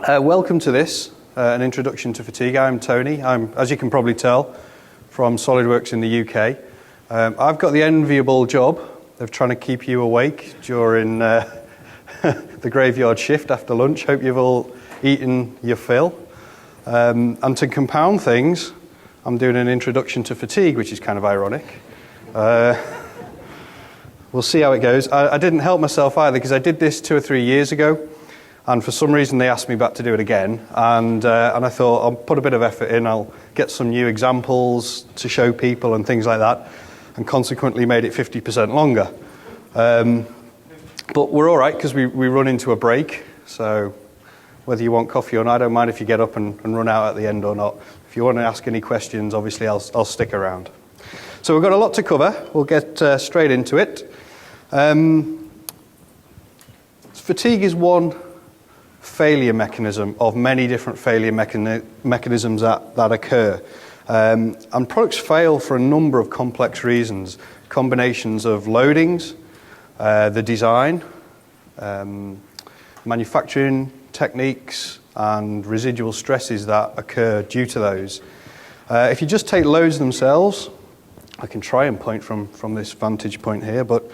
Welcome to this, an introduction to fatigue. I'm Tony. I'm, as you can probably tell, from SolidWorks in the UK. I've got the enviable job of trying to keep you awake during the graveyard shift after lunch. Hope you've all eaten your fill. And to compound things, I'm doing an introduction to fatigue, which is kind of ironic. We'll see how it goes. I didn't help myself either, because I did this 2 or 3 years ago. And for some reason, they asked me back to do it again. And I thought, I'll put a bit of effort in. I'll get some new examples to show people and things like that. And consequently made it 50% longer. But we're all right, because we run into a break. So whether you want coffee or not, I don't mind if you get up and run out at the end or not. If you want to ask any questions, obviously, I'll stick around. So we've got a lot to cover. We'll get straight into it. Fatigue is one failure mechanism of many different failure mechanisms that occur. And products fail for a number of complex reasons. Combinations of loadings, the design, manufacturing techniques, and residual stresses that occur due to those. If you just take loads themselves, I can try and point from this vantage point here, but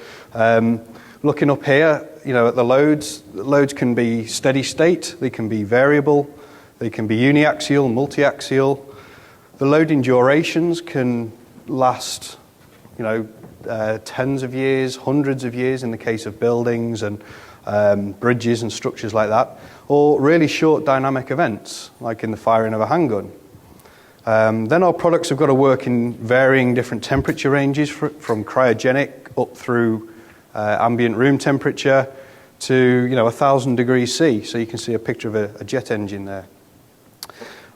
looking up here, at the loads can be steady state, they can be variable, they can be uniaxial, multi-axial. The loading durations can last, tens of years, hundreds of years in the case of buildings and bridges and structures like that, or really short dynamic events, like in the firing of a handgun. Then our products have got to work in varying different temperature ranges, from cryogenic up through ambient room temperature to 1,000 degrees C. So you can see a picture of a jet engine there.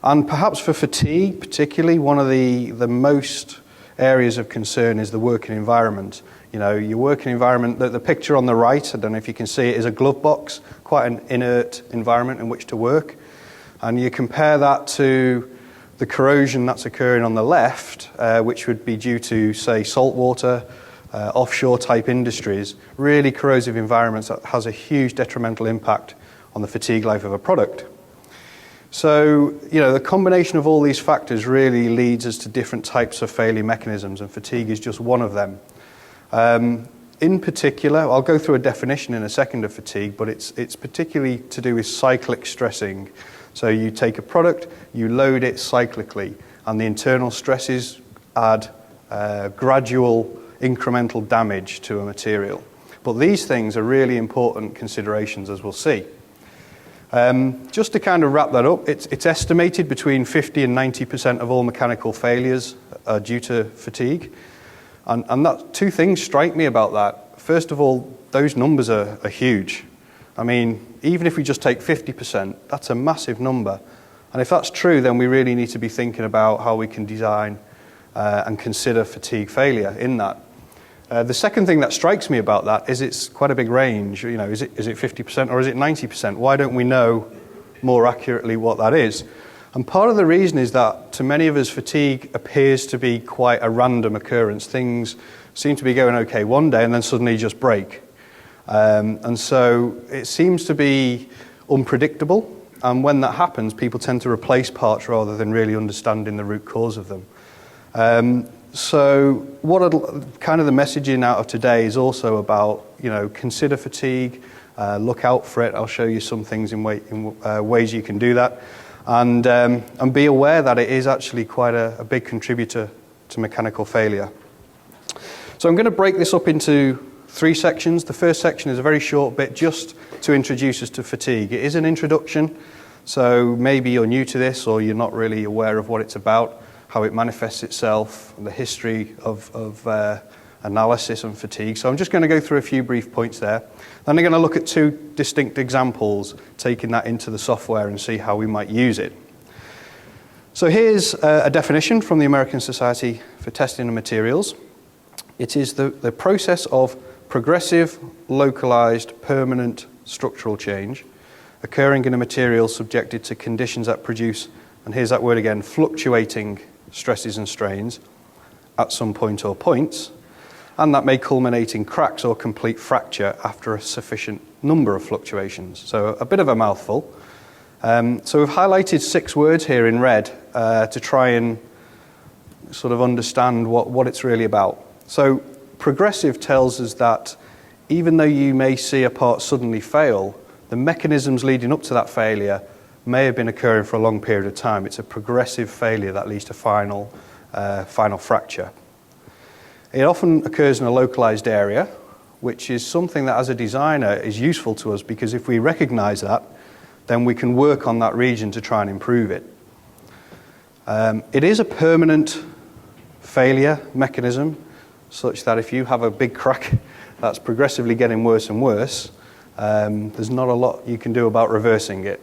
And perhaps for fatigue, particularly, one of the most areas of concern is the working environment. Your working environment, the picture on the right, I don't know if you can see it, is a glove box, quite an inert environment in which to work. And you compare that to the corrosion that's occurring on the left, which would be due to, say, salt water, offshore type industries, really corrosive environments that has a huge detrimental impact on the fatigue life of a product. So, the combination of all these factors really leads us to different types of failure mechanisms, and fatigue is just one of them. In particular, I'll go through a definition in a second of fatigue, but it's particularly to do with cyclic stressing. So you take a product, you load it cyclically, and the internal stresses add gradual incremental damage to a material. But these things are really important considerations, as we'll see. Just to kind of wrap that up, it's estimated between 50 and 90% of all mechanical failures are due to fatigue. And that, two things strike me about that. First of all, those numbers are huge. I mean, even if we just take 50%, that's a massive number. And if that's true, then we really need to be thinking about how we can design and consider fatigue failure in that. The second thing that strikes me about that is it's quite a big range. Is it 50% or is it 90%? Why don't we know more accurately what that is? And part of the reason is that to many of us, fatigue appears to be quite a random occurrence. Things seem to be going okay one day and then suddenly just break. And so it seems to be unpredictable. And when that happens, people tend to replace parts rather than really understanding the root cause of them. So kind of the messaging out of today is also about, consider fatigue, look out for it. I'll show you some things in ways you can do that. And be aware that it is actually quite a big contributor to mechanical failure. So I'm going to break this up into 3 sections. The first section is a very short bit just to introduce us to fatigue. It is an introduction, so maybe you're new to this or you're not really aware of what it's about, how it manifests itself, the history of analysis on fatigue. So I'm just going to go through a few brief points there. Then I'm going to look at 2 distinct examples, taking that into the software and see how we might use it. So here's a definition from the American Society for Testing of Materials. It is the process of progressive, localized, permanent structural change occurring in a material subjected to conditions that produce, and here's that word again, fluctuating stresses and strains at some point or points, and that may culminate in cracks or complete fracture after a sufficient number of fluctuations. So a bit of a mouthful. So we've highlighted 6 words here in red to try and sort of understand what it's really about. So progressive tells us that even though you may see a part suddenly fail, the mechanisms leading up to that failure may have been occurring for a long period of time. It's a progressive failure that leads to final fracture. It often occurs in a localized area, which is something that as a designer is useful to us, because if we recognize that, then we can work on that region to try and improve it. It is a permanent failure mechanism, such that if you have a big crack that's progressively getting worse and worse, there's not a lot you can do about reversing it.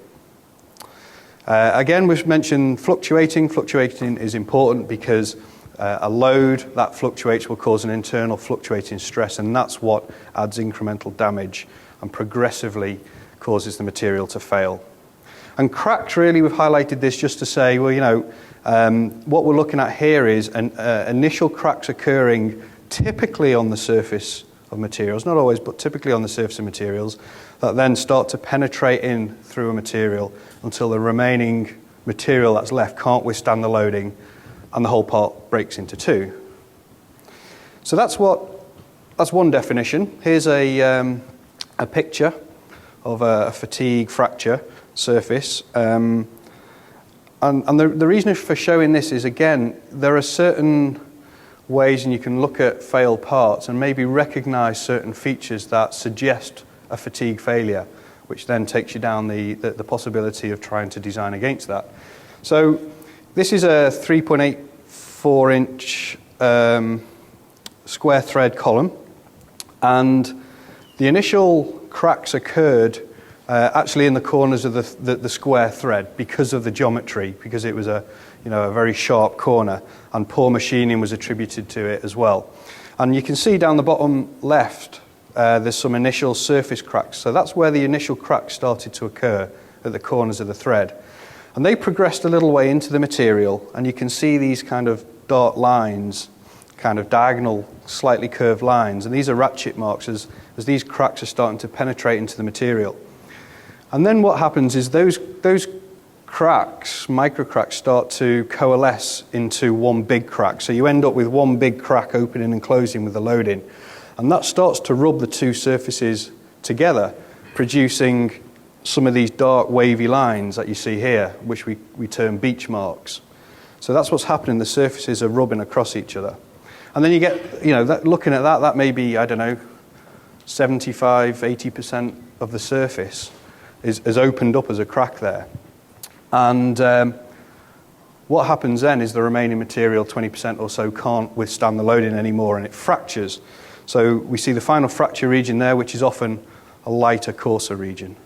Again, we've mentioned fluctuating. Fluctuating is important because a load that fluctuates will cause an internal fluctuating stress, and that's what adds incremental damage and progressively causes the material to fail. And cracks, really, we've highlighted this just to say, well, you know, what we're looking at here is initial cracks occurring typically on the surface of materials, not always, but typically on the surface of materials, that then start to penetrate in through a material until the remaining material that's left can't withstand the loading and the whole part breaks into 2. So that's one definition. Here's a picture of a fatigue fracture surface. And the reason for showing this is, again, there are certain ways and you can look at failed parts and maybe recognize certain features that suggest a fatigue failure, which then takes you down the possibility of trying to design against that. So this is a 3.84 inch square thread column, and the initial cracks occurred actually in the corners of the square thread because of the geometry, because it was a very sharp corner, and poor machining was attributed to it as well. And you can see down the bottom left there's some initial surface cracks. So that's where the initial cracks started to occur, at the corners of the thread. And they progressed a little way into the material, and you can see these kind of dark lines, kind of diagonal, slightly curved lines, and these are ratchet marks as these cracks are starting to penetrate into the material. And then what happens is those cracks, micro cracks, start to coalesce into one big crack. So you end up with one big crack opening and closing with the loading. And that starts to rub the two surfaces together, producing some of these dark wavy lines that you see here, which we term beach marks. So that's what's happening. The surfaces are rubbing across each other. And then you get, looking at that may be, 75, 80% of the surface is opened up as a crack there. And what happens then is the remaining material, 20% or so, can't withstand the loading anymore, and it fractures. So we see the final fracture region there, which is often a lighter, coarser region.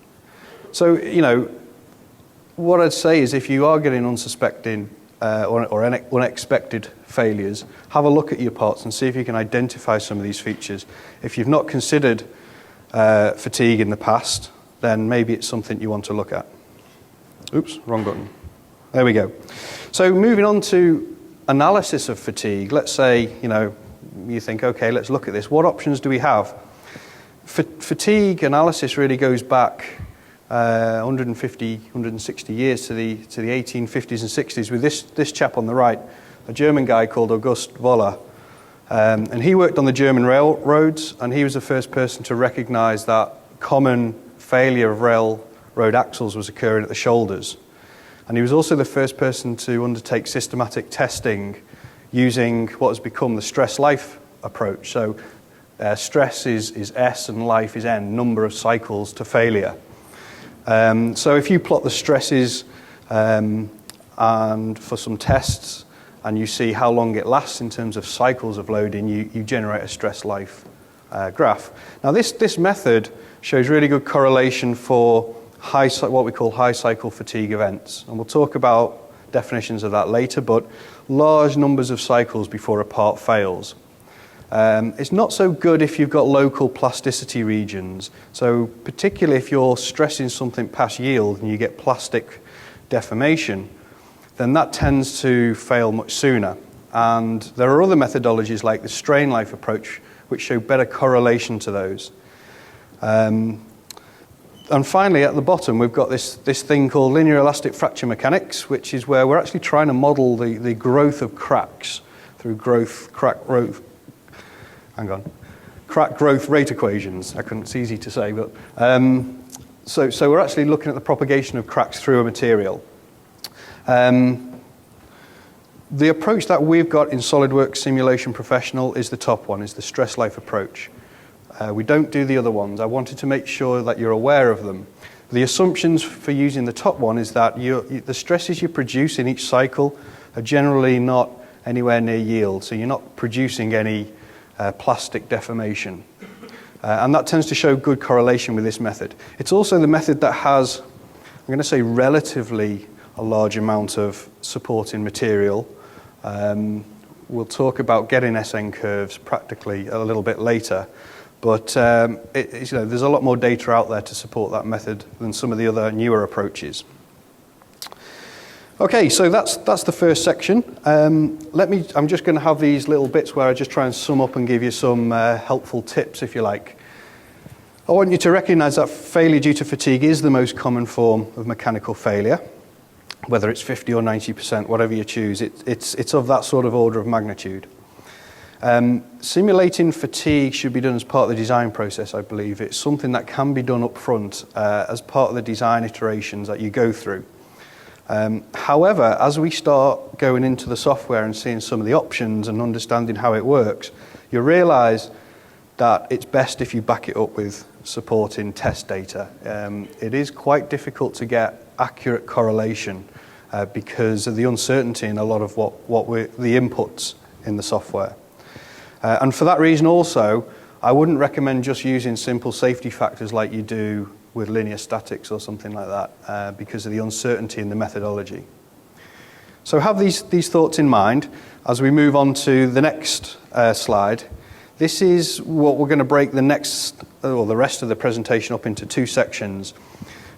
So, what I'd say is if you are getting unsuspecting or unexpected failures, have a look at your parts and see if you can identify some of these features. If you've not considered fatigue in the past, then maybe it's something you want to look at. Oops, wrong button. There we go. So moving on to analysis of fatigue, let's say, you think, okay, let's look at this. What options do we have? Fatigue analysis really goes back 150, 160 years to the 1850s and 60s with this chap on the right, a German guy called August Wohler. And he worked on the German railroads, and he was the first person to recognize that common failure of railroad axles was occurring at the shoulders. And he was also the first person to undertake systematic testing using what has become the stress-life approach. So stress is S and life is N, number of cycles to failure. So if you plot the stresses and for some tests, and you see how long it lasts in terms of cycles of loading, you generate a stress-life graph. Now this method shows really good correlation for what we call high cycle fatigue events. And we'll talk about definitions of that later, but large numbers of cycles before a part fails. It's not so good if you've got local plasticity regions. So particularly if you're stressing something past yield and you get plastic deformation, then that tends to fail much sooner. And there are other methodologies like the strain life approach which show better correlation to those. And finally, at the bottom, we've got this thing called linear elastic fracture mechanics, which is where we're actually trying to model the growth of cracks through crack growth rate equations. It's easy to say, but so we're actually looking at the propagation of cracks through a material. The approach that we've got in SolidWorks Simulation Professional is the top one, is the stress life approach. We don't do the other ones. I wanted to make sure that you're aware of them. The assumptions for using the top one is that the stresses you produce in each cycle are generally not anywhere near yield, so you're not producing any plastic deformation. And that tends to show good correlation with this method. It's also the method that has, I'm going to say, relatively a large amount of supporting material. We'll talk about getting SN curves practically a little bit later, but there's a lot more data out there to support that method than some of the other newer approaches. Okay, so that's the first section. I'm just going to have these little bits where I just try and sum up and give you some helpful tips, if you like. I want you to recognize that failure due to fatigue is the most common form of mechanical failure, whether it's 50 or 90%, whatever you choose. It's of that sort of order of magnitude. Simulating fatigue should be done as part of the design process, I believe. It's something that can be done up front as part of the design iterations that you go through. However, as we start going into the software and seeing some of the options and understanding how it works, you realize that it's best if you back it up with supporting test data. It is quite difficult to get accurate correlation because of the uncertainty in a lot of the inputs in the software. And for that reason also, I wouldn't recommend just using simple safety factors like you do with linear statics or something like that because of the uncertainty in the methodology. So have these thoughts in mind as we move on to the next slide. This is what we're going to break the rest of the presentation up into two sections.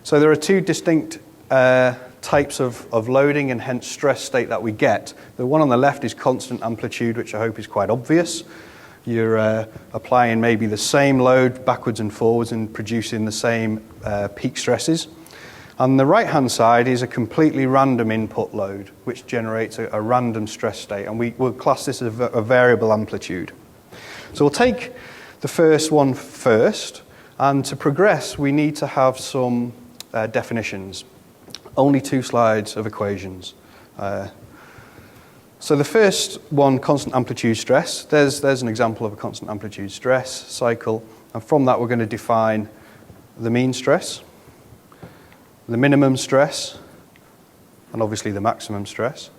So there are two distinct types of loading and hence stress state that we get. The one on the left is constant amplitude, which I hope is quite obvious. You're applying maybe the same load backwards and forwards and producing the same peak stresses. On the right-hand side is a completely random input load, which generates a random stress state, and we'll class this as a variable amplitude. So we'll take the first one first, and to progress, we need to have some definitions. Only 2 slides of equations. So the first one, constant amplitude stress, there's an example of a constant amplitude stress cycle, and from that we're going to define the mean stress, the minimum stress, and obviously the maximum stress.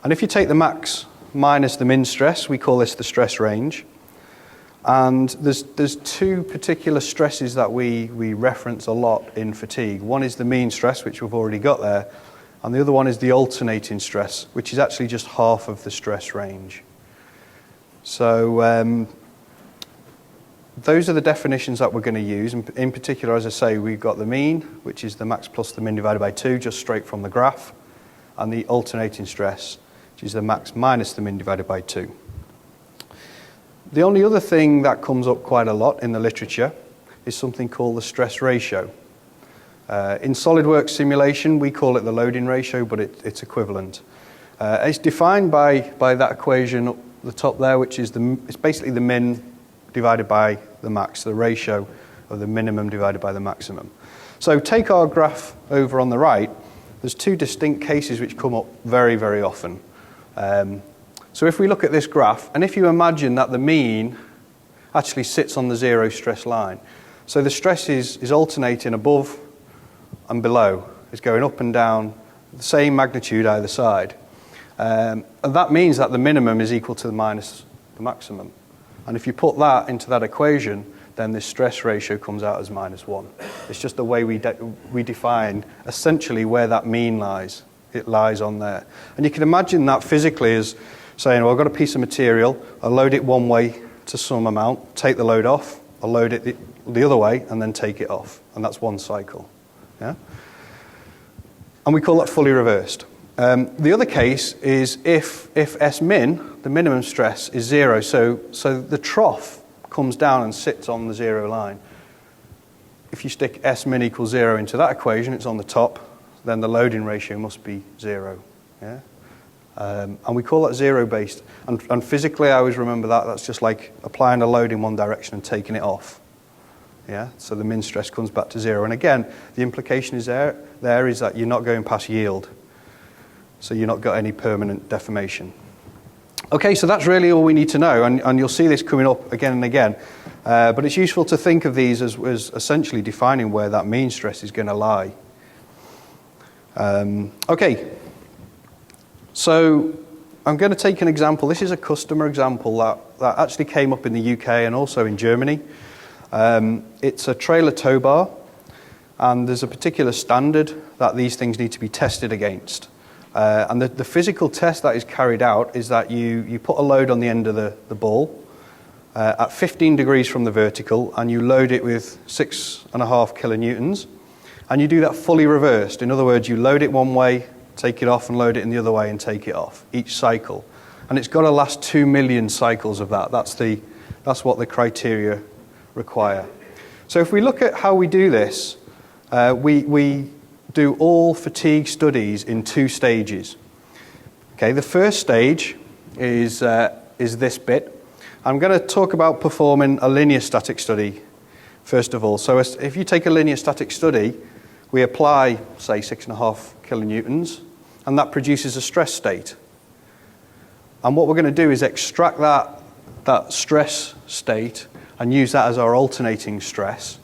And if you take the max minus the min stress, we call this the stress range. And there's 2 particular stresses that we reference a lot in fatigue. One is the mean stress, which we've already got there, and the other one is the alternating stress, which is actually just half of the stress range. So those are the definitions that we're going to use. In particular, as I say, we've got the mean, which is the max plus the min divided by 2, just straight from the graph, and the alternating stress, which is the max minus the min divided by 2. The only other thing that comes up quite a lot in the literature is something called the stress ratio. In SolidWorks simulation, we call it the loading ratio, but it's equivalent. It's defined by that equation up the top there, which is it's basically the min divided by the max, the ratio of the minimum divided by the maximum. So take our graph over on the right. There's 2 distinct cases which come up very, very often. So if we look at this graph, and if you imagine that the mean actually sits on the 0 stress line, so the stress is alternating above and below. It's going up and down, the same magnitude either side. And that means that the minimum is equal to minus the maximum. And if you put that into that equation, then this stress ratio comes out as -1. It's just the way we define essentially where that mean lies. It lies on there. And you can imagine that physically as saying, well, I've got a piece of material, I'll load it one way to some amount, take the load off, I'll load it the other way, and then take it off. And that's one cycle. Yeah? And we call that fully reversed. The other case is if S min, the minimum stress, is 0, so the trough comes down and sits on the 0 line. if you stick S min equals 0 into that equation, it's on the top, then the loading ratio must be 0. Yeah? And we call that zero-based. And physically, I always remember that. That's just like applying a load in one direction and taking it off. Yeah? So the min stress comes back to 0. And again, the implication is there is that you're not going past yield. So you've not got any permanent deformation. Okay, so that's really all we need to know. And you'll see this coming up again and again. But it's useful to think of these as essentially defining where that mean stress is going to lie. Okay, so I'm going to take an example. This is a customer example that actually came up in the UK and also in Germany. It's a trailer tow bar, and there's a particular standard that these things need to be tested against. And the physical test that is carried out is that you put a load on the end of the ball at 15 degrees from the vertical, and you load it with 6.5 kilonewtons, and you do that fully reversed. In other words, you load it one way, take it off, and load it in the other way and take it off, each cycle. And it's got to last 2 million cycles of that. That's what the criteria require. So if we look at how we do this, we do all fatigue studies in 2 stages. Okay, the first stage is this bit. I'm going to talk about performing a linear static study first of all. So if you take a linear static study, we apply, say, 6.5 kilonewtons, and that produces a stress state. And what we're going to do is extract that stress state and use that as our alternating stress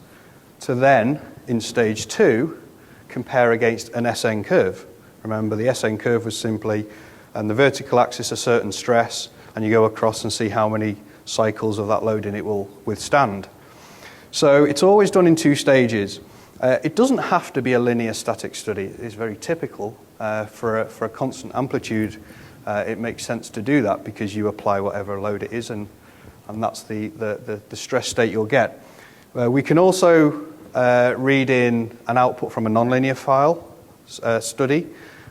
to then, in stage 2, compare against an SN curve. Remember, the SN curve was simply, and the vertical axis a certain stress, and you go across and see how many cycles of that loading it will withstand. So it's always done in 2 stages. It doesn't have to be a linear static study. It's very typical for a constant amplitude. It makes sense to do that because you apply whatever load it is, and that's the stress state you'll get. We can also read in an output from a nonlinear file study,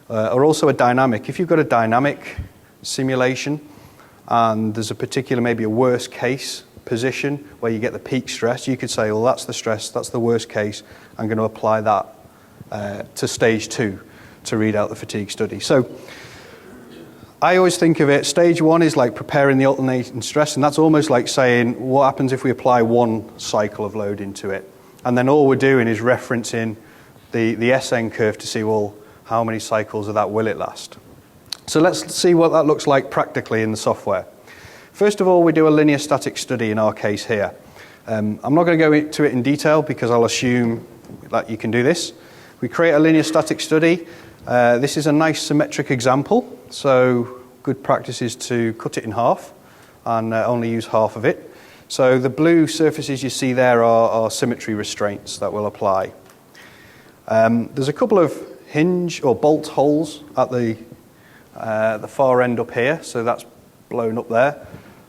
or also a dynamic. If you've got a dynamic simulation and there's a particular, maybe a worst case position where you get the peak stress, you could say, well, that's the stress, that's the worst case. I'm going to apply that to stage 2 to read out the fatigue study. So I always think of it, stage 1 is like preparing the alternating stress, and that's almost like saying, what happens if we apply 1 cycle of load into it? And then all we're doing is referencing the SN curve to see, well, how many cycles of that will it last? So let's see what that looks like practically in the software. First of all, we do a linear static study in our case here. I'm not going to go into it in detail because I'll assume that you can do this. We create a linear static study. This is a nice symmetric example, so good practice is to cut it in half and only use half of it. So the blue surfaces you see there are symmetry restraints that will apply. There's a couple of hinge or bolt holes at the far end up here, so that's blown up there.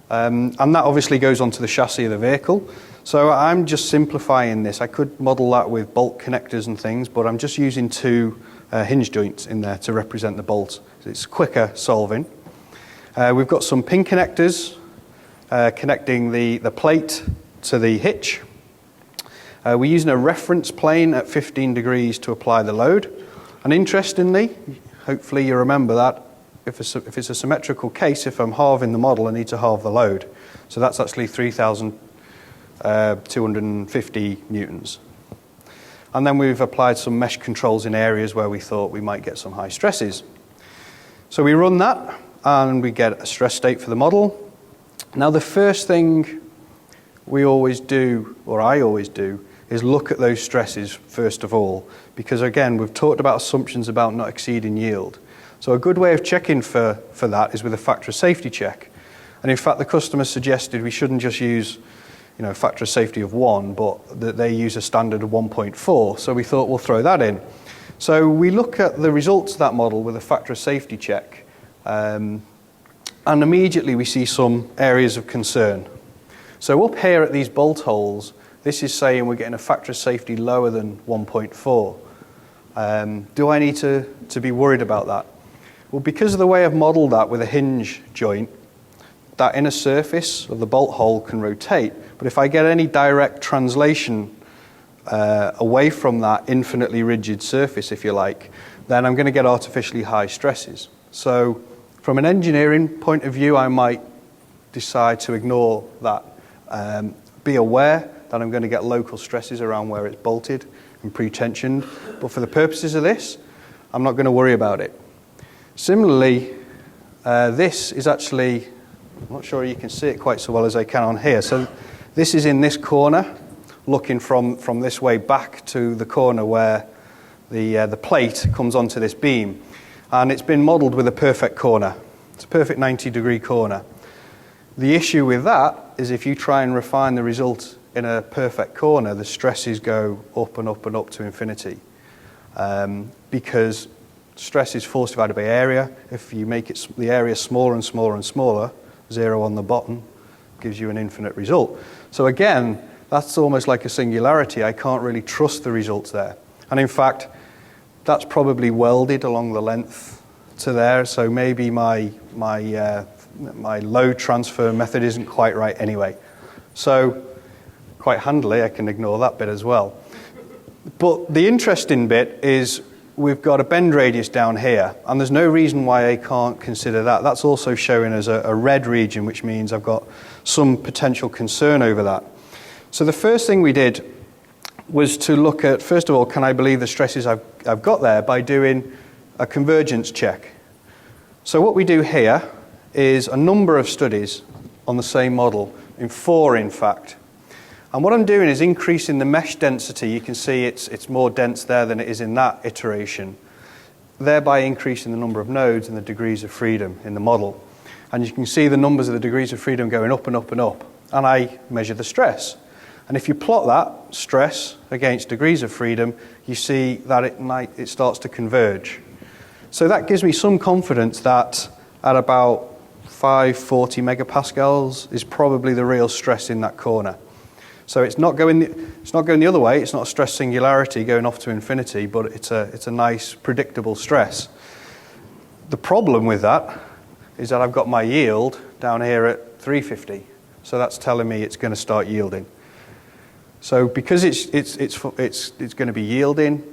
And that obviously goes onto the chassis of the vehicle. So I'm just simplifying this. I could model that with bolt connectors and things, but I'm just using 2 hinge joints in there to represent the bolt. It's quicker solving. We've got some pin connectors connecting the plate to the hitch. We're using a reference plane at 15 degrees to apply the load. And interestingly, hopefully you remember that, if it's a symmetrical case, if I'm halving the model, I need to halve the load. So that's actually 3,250 newtons. And then we've applied some mesh controls in areas where we thought we might get some high stresses. So we run that, and we get a stress state for the model. Now the first thing we always do, or I always do, is look at those stresses first of all, because again, we've talked about assumptions about not exceeding yield. So a good way of checking for that is with a factor of safety check. And in fact, the customer suggested we shouldn't just use a factor of safety of 1, but that they use a standard of 1.4. So we thought we'll throw that in. So we look at the results of that model with a factor of safety check, and immediately we see some areas of concern. So up here at these bolt holes, this is saying we're getting a factor of safety lower than 1.4. Do I need to be worried about that? Well, because of the way I've modeled that with a hinge joint, that inner surface of the bolt hole can rotate. But if I get any direct translation away from that infinitely rigid surface, if you like, then I'm going to get artificially high stresses. So from an engineering point of view, I might decide to ignore that. Be aware that I'm going to get local stresses around where it's bolted and pre-tensioned. But for the purposes of this, I'm not going to worry about it. Similarly, this is actually, I'm not sure you can see it quite so well as I can on here. So this is in this corner, looking from this way back to the corner where the plate comes onto this beam. And it's been modelled with a perfect corner. It's a perfect 90-degree corner. The issue with that is if you try and refine the result in a perfect corner, the stresses go up and up and up to infinity. Because stress is force divided by area. If you make the area smaller and smaller and smaller, 0 on the bottom gives you an infinite result. So again, that's almost like a singularity. I can't really trust the results there. And in fact, that's probably welded along the length to there, so maybe my load transfer method isn't quite right anyway. So quite handily, I can ignore that bit as well. But the interesting bit is we've got a bend radius down here, and there's no reason why I can't consider that. That's also showing as a red region, which means I've got some potential concern over that. So the first thing we did was to look at, first of all, can I believe the stresses I've got there by doing a convergence check. So what we do here is a number of studies on the same model, in 4 in fact. And what I'm doing is increasing the mesh density. You can see it's more dense there than it is in that iteration, thereby increasing the number of nodes and the degrees of freedom in the model. And you can see the numbers of the degrees of freedom going up and up and up. And I measure the stress. And if you plot that stress against degrees of freedom, you see that it starts to converge. So that gives me some confidence that at about 540 megapascals is probably the real stress in that corner. So it's not going the other way. It's not a stress singularity going off to infinity, but it's a nice predictable stress. The problem with that is that I've got my yield down here at 350. So that's telling me it's going to start yielding. So because it's going to be yielding,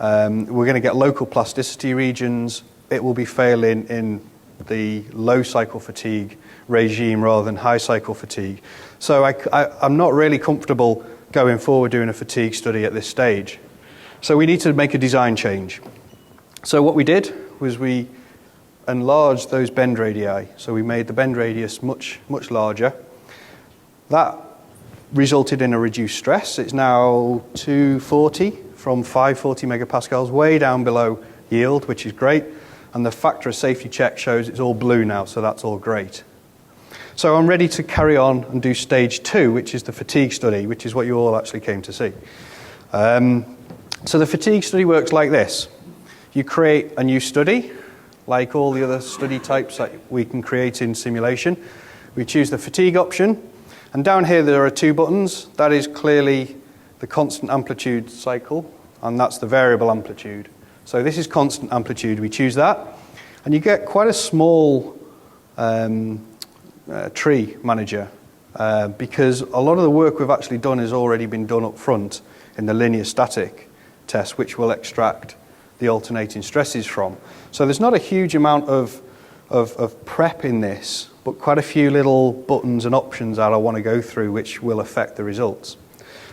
we're going to get local plasticity regions. It will be failing in the low cycle fatigue regime rather than high cycle fatigue. So I'm not really comfortable going forward doing a fatigue study at this stage. So we need to make a design change. So what we did was we enlarged those bend radii. So we made the bend radius much, much larger. That resulted in a reduced stress. It's now 240 from 540 megapascals, way down below yield, which is great. And the factor of safety check shows it's all blue now, so that's all great. So I'm ready to carry on and do stage 2, which is the fatigue study, which is what you all actually came to see. So the fatigue study works like this. You create a new study, like all the other study types that we can create in simulation. We choose the fatigue option. And down here there are 2 buttons. That is clearly the constant amplitude cycle, and that's the variable amplitude. So this is constant amplitude. We choose that, and you get quite a small tree manager because a lot of the work we've actually done has already been done up front in the linear static test, which we'll extract the alternating stresses from. So there's not a huge amount of prep in this, but quite a few little buttons and options that I want to go through which will affect the results.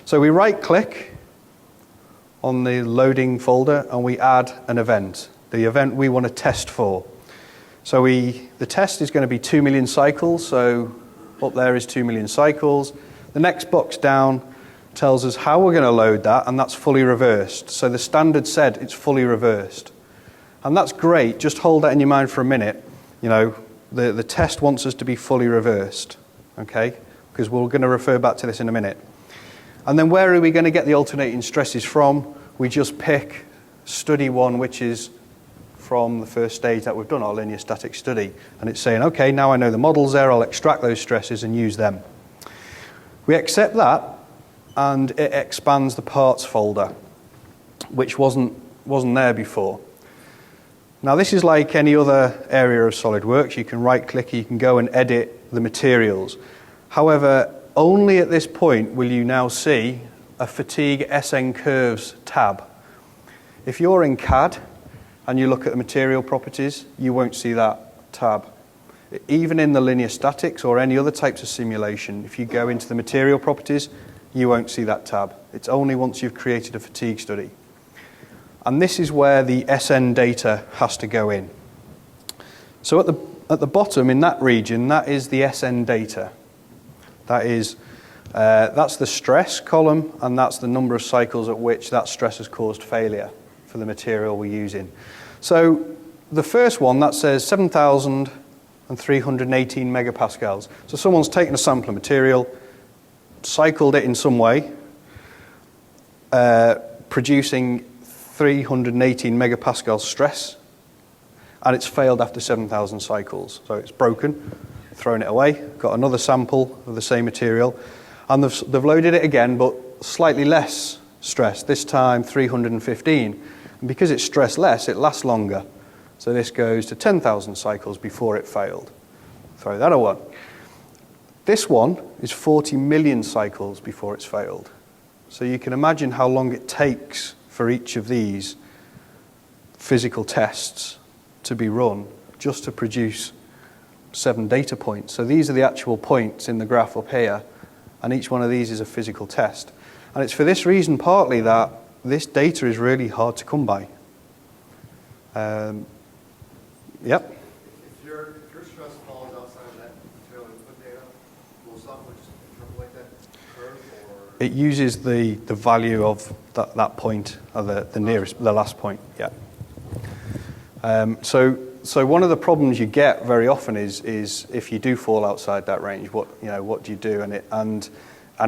So we right-click on the loading folder and we add an event, the event we want to test for. So the test is going to be 2 million cycles, so up there is 2 million cycles. The next box down tells us how we're going to load that, and that's fully reversed. So the standard said it's fully reversed. And that's great. Just hold that in your mind for a minute. You know, the test wants us to be fully reversed, okay? Because we're going to refer back to this in a minute. And then where are we going to get the alternating stresses from? We just pick study 1, which is from the first stage that we've done, our linear static study. And it's saying, okay, now I know the model's there, I'll extract those stresses and use them. We accept that, and it expands the parts folder, which wasn't there before. Now this is like any other area of SolidWorks. You can right-click, you can go and edit the materials. However, only at this point will you now see a fatigue SN curves tab. If you're in CAD and you look at the material properties, you won't see that tab. Even in the linear statics or any other types of simulation, if you go into the material properties, you won't see that tab. It's only once you've created a fatigue study. And this is where the SN data has to go in. So at the bottom in that region, that is the SN data. That's the stress column, and that's the number of cycles at which that stress has caused failure for the material we're using. So the first one, that says 7,318 megapascals. So someone's taken a sample of material, cycled it in some way, producing 318 megapascal stress, and it's failed after 7,000 cycles. So it's broken, thrown it away, got another sample of the same material, and they've loaded it again, but slightly less stress, this time 315. And because it's stressed less, it lasts longer. So this goes to 10,000 cycles before it failed. Throw that away. This one is 40 million cycles before it's failed. So you can imagine how long it takes for each of these physical tests to be run just to produce 7 data points. So these are the actual points in the graph up here, and each one of these is a physical test. And it's for this reason partly that this data is really hard to come by. Yep. If your stress falls outside of that material input data, will software just interpolate that curve, or? It uses the value of that point, or the nearest, the last point. Yeah. So one of the problems you get very often is if you do fall outside that range, what do you do? And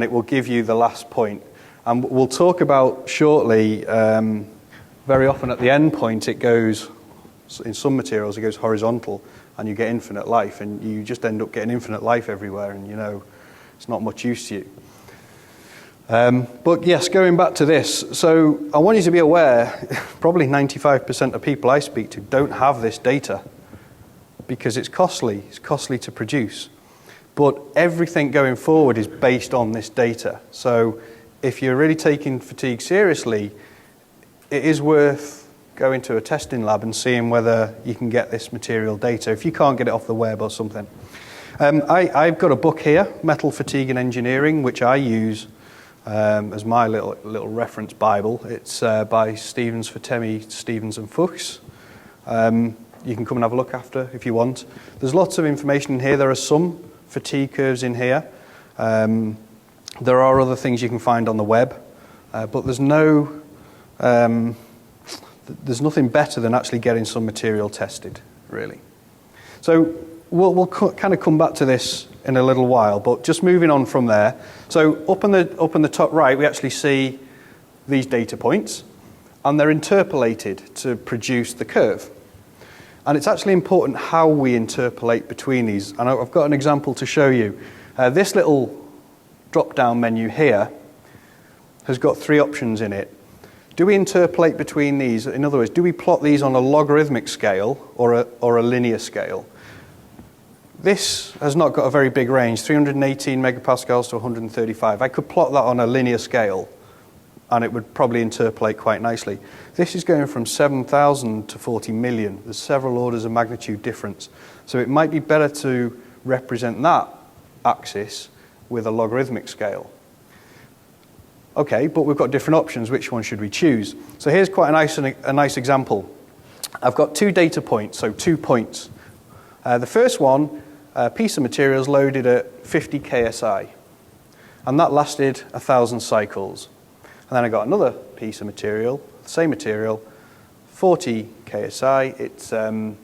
it will give you the last point. And we'll talk about shortly. Very often at the end point, it goes. In some materials, it goes horizontal, and you get infinite life, and you just end up getting infinite life everywhere, and it's not much use to you. But yes, going back to this, so I want you to be aware, probably 95% of people I speak to don't have this data because it's costly to produce. But everything going forward is based on this data. So if you're really taking fatigue seriously, it is worth going to a testing lab and seeing whether you can get this material data, if you can't get it off the web or something. I've got a book here, Metal Fatigue and Engineering, which I use as my little reference Bible. It's by Stevens, Fatemi, Stevens and Fuchs. You can come and have a look after if you want. There's lots of information in here. There are some fatigue curves in here. There are other things you can find on the web, but there's nothing better than actually getting some material tested, really. So we'll kind of come back to this in a little while, but just moving on from there. So up in the top right, we actually see these data points, and they're interpolated to produce the curve. And it's actually important how we interpolate between these. And I've got an example to show you. This little drop-down menu here has got 3 options in it. Do we interpolate between these? In other words, do we plot these on a logarithmic scale or a linear scale? This has not got a very big range, 318 megapascals to 135. I could plot that on a linear scale, and it would probably interpolate quite nicely. This is going from 7,000 to 40 million. There's several orders of magnitude difference. So it might be better to represent that axis with a logarithmic scale. Okay, but we've got different options. Which one should we choose? So here's quite a nice example. I've got 2 data points, so 2 points. The first one, a piece of material is loaded at 50 KSI, and that lasted 1,000 cycles. And then I got another piece of material, the same material, 40 KSI.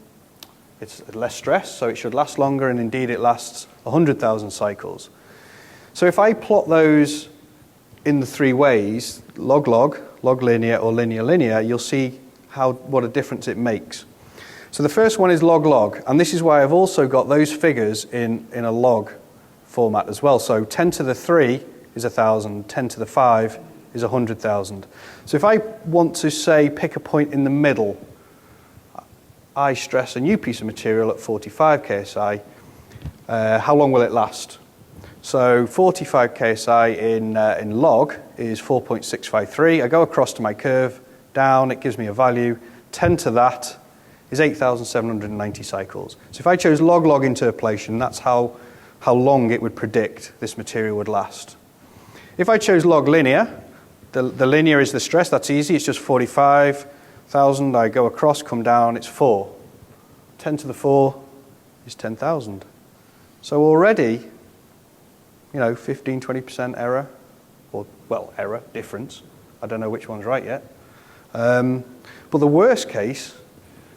It's less stress, so it should last longer, and indeed it lasts 100,000 cycles. So if I plot those in the 3 ways, log-log, log-linear, or linear-linear, you'll see what a difference it makes. So the first one is log-log, and this is why I've also got those figures in a log format as well. So 10 to the 3 is 1,000, 10 to the 5 is 100,000. So if I want to, say, pick a point in the middle, I stress a new piece of material at 45 KSI, how long will it last? So 45 KSI in log is 4.653. I go across to my curve, down, it gives me a value. 10 to that is 8,790 cycles. So if I chose log-log interpolation, that's how long it would predict this material would last. If I chose log linear, the linear is the stress, that's easy, it's just 45,000. I go across, come down, it's 4. 10 to the 4 is 10,000. So already, 15, 20% error, error, difference. I don't know which one's right yet. But the worst case,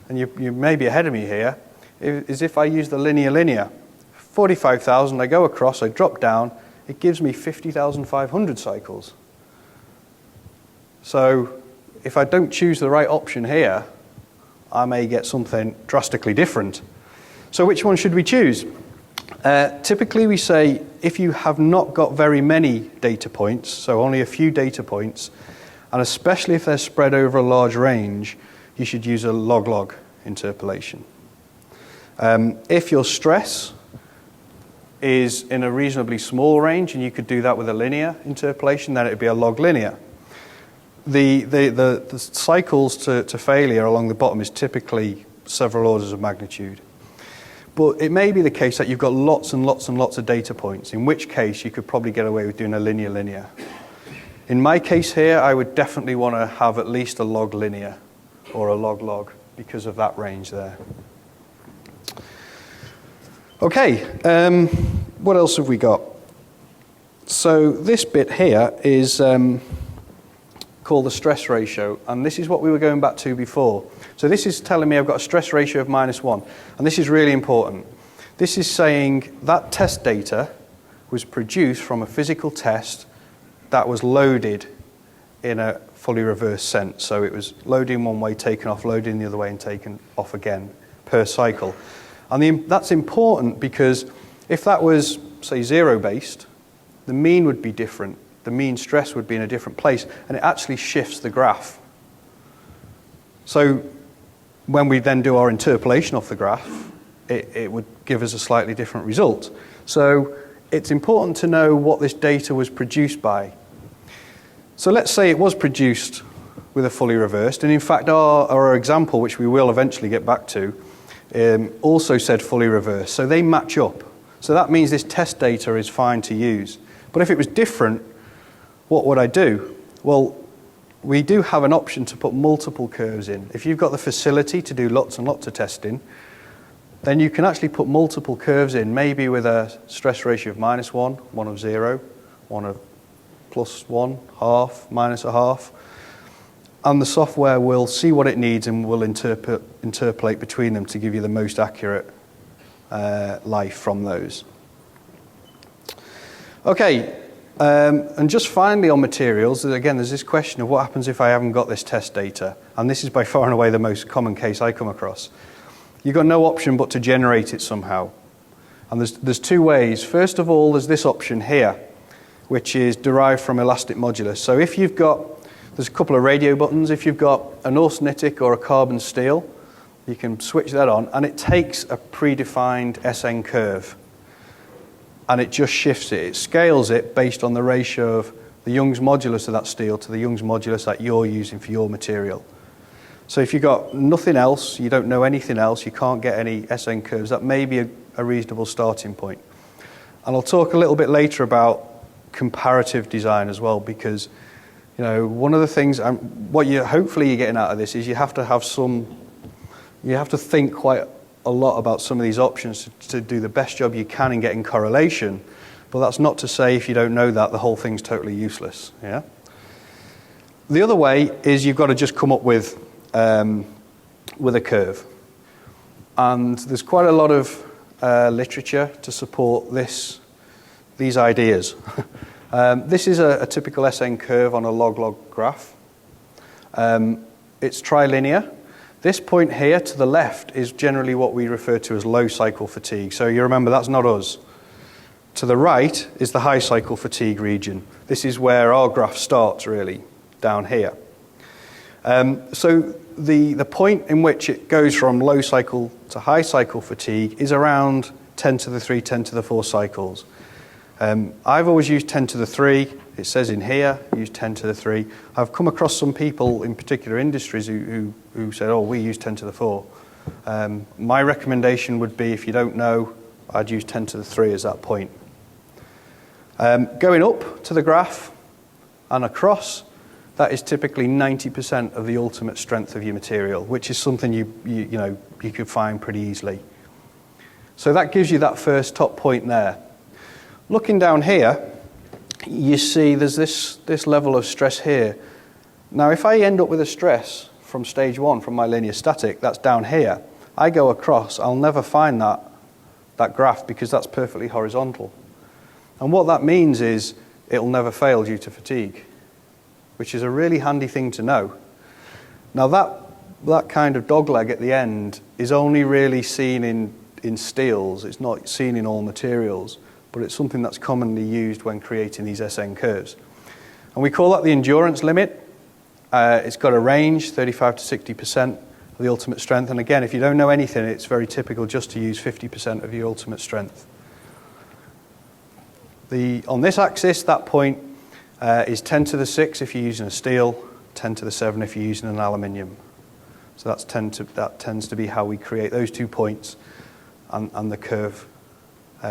and you may be ahead of me here, is if I use the linear. 45,000, I go across, I drop down, it gives me 50,500 cycles. So if I don't choose the right option here, I may get something drastically different. So which one should we choose? Typically we say if you have not got very many data points, so only a few data points, and especially if they're spread over a large range, you should use a log-log interpolation. If your stress is in a reasonably small range, and you could do that with a linear interpolation, then it would be a log linear. The cycles to failure along the bottom is typically several orders of magnitude. But it may be the case that you've got lots and lots and lots of data points, in which case you could probably get away with doing a linear. In my case here, I would definitely want to have at least a log linear or a log-log because of that range there. Okay, what else have we got? So this bit here is called the stress ratio, and this is what we were going back to before. So this is telling me I've got a stress ratio of -1, and this is really important. This is saying that test data was produced from a physical test that was loaded in a fully reversed sense. So it was loaded in one way, taken off, loaded in the other way, and taken off again per cycle. And that's important because if that was, say, zero-based, the mean would be different. The mean stress would be in a different place, and it actually shifts the graph. So when we then do our interpolation of the graph, it would give us a slightly different result. So it's important to know what this data was produced by. So let's say it was produced with a fully reversed, and in fact our example, which we will eventually get back to, also said fully reversed. So they match up. So that means this test data is fine to use. But if it was different, what would I do? Well, we do have an option to put multiple curves in. If you've got the facility to do lots and lots of testing, then you can actually put multiple curves in, maybe with a stress ratio of -1, one of 0, one of +1, half, -0.5. And the software will see what it needs and will interpolate between them to give you the most accurate life from those. Okay, and just finally on materials, again, there's this question of what happens if I haven't got this test data. And this is by far and away the most common case I come across. You've got no option but to generate it somehow. And there's two ways. First of all, there's this option here, which is derived from elastic modulus. So if you've got, there's a couple of radio buttons. If you've got an austenitic or a carbon steel, you can switch that on, and it takes a predefined SN curve, and it just shifts it. It scales it based on the ratio of the Young's modulus of that steel to the Young's modulus that you're using for your material. So if you've got nothing else, you don't know anything else, you can't get any SN curves, that may be a reasonable starting point. And I'll talk a little bit later about comparative design as well, because one of the things, what hopefully you're getting out of this is you have to think quite a lot about some of these options to do the best job you can in getting correlation. But that's not to say if you don't know that, the whole thing's totally useless. Yeah. The other way is you've got to just come up with a curve. And there's quite a lot of literature to support these ideas. This is a typical SN curve on a log-log graph. It's trilinear. This point here to the left is generally what we refer to as low cycle fatigue. So you remember that's not us. To the right is the high cycle fatigue region. This is where our graph starts really, down here. So the point in which it goes from low cycle to high cycle fatigue is around 10 to the 3, 10 to the 4 cycles. I've always used 10 to the 3. It says in here, use 10 to the 3. I've come across some people in particular industries who said, oh, we use 10 to the 4. My recommendation would be, if you don't know, I'd use 10 to the 3 as that point. Going up to the graph and across, that is typically 90% of the ultimate strength of your material, which is something you could find pretty easily. So that gives you that first top point there. Looking down here, you see there's this level of stress here. Now, if I end up with a stress from stage 1, from my linear static, that's down here, I go across, I'll never find that graph because that's perfectly horizontal. And what that means is it'll never fail due to fatigue, which is a really handy thing to know. Now, that kind of dogleg at the end is only really seen in steels. It's not seen in all materials, but it's something that's commonly used when creating these SN curves. And we call that the endurance limit. It's got a range, 35 to 60% of the ultimate strength. And again, if you don't know anything, it's very typical just to use 50% of your ultimate strength. On this axis, that point is 10 to the 6 if you're using a steel, 10 to the 7 if you're using an aluminium. So that tends to be how we create those 2 points and the curve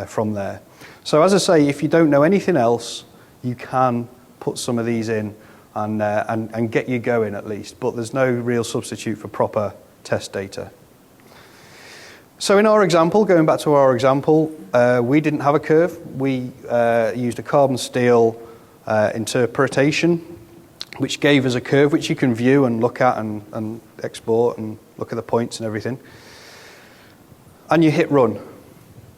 from there. So as I say, if you don't know anything else, you can put some of these in and get you going at least, but there's no real substitute for proper test data. So in our example, going back to our example, we didn't have a curve. We used a carbon steel interpretation, which gave us a curve which you can view and look at and export and look at the points and everything. And you hit run.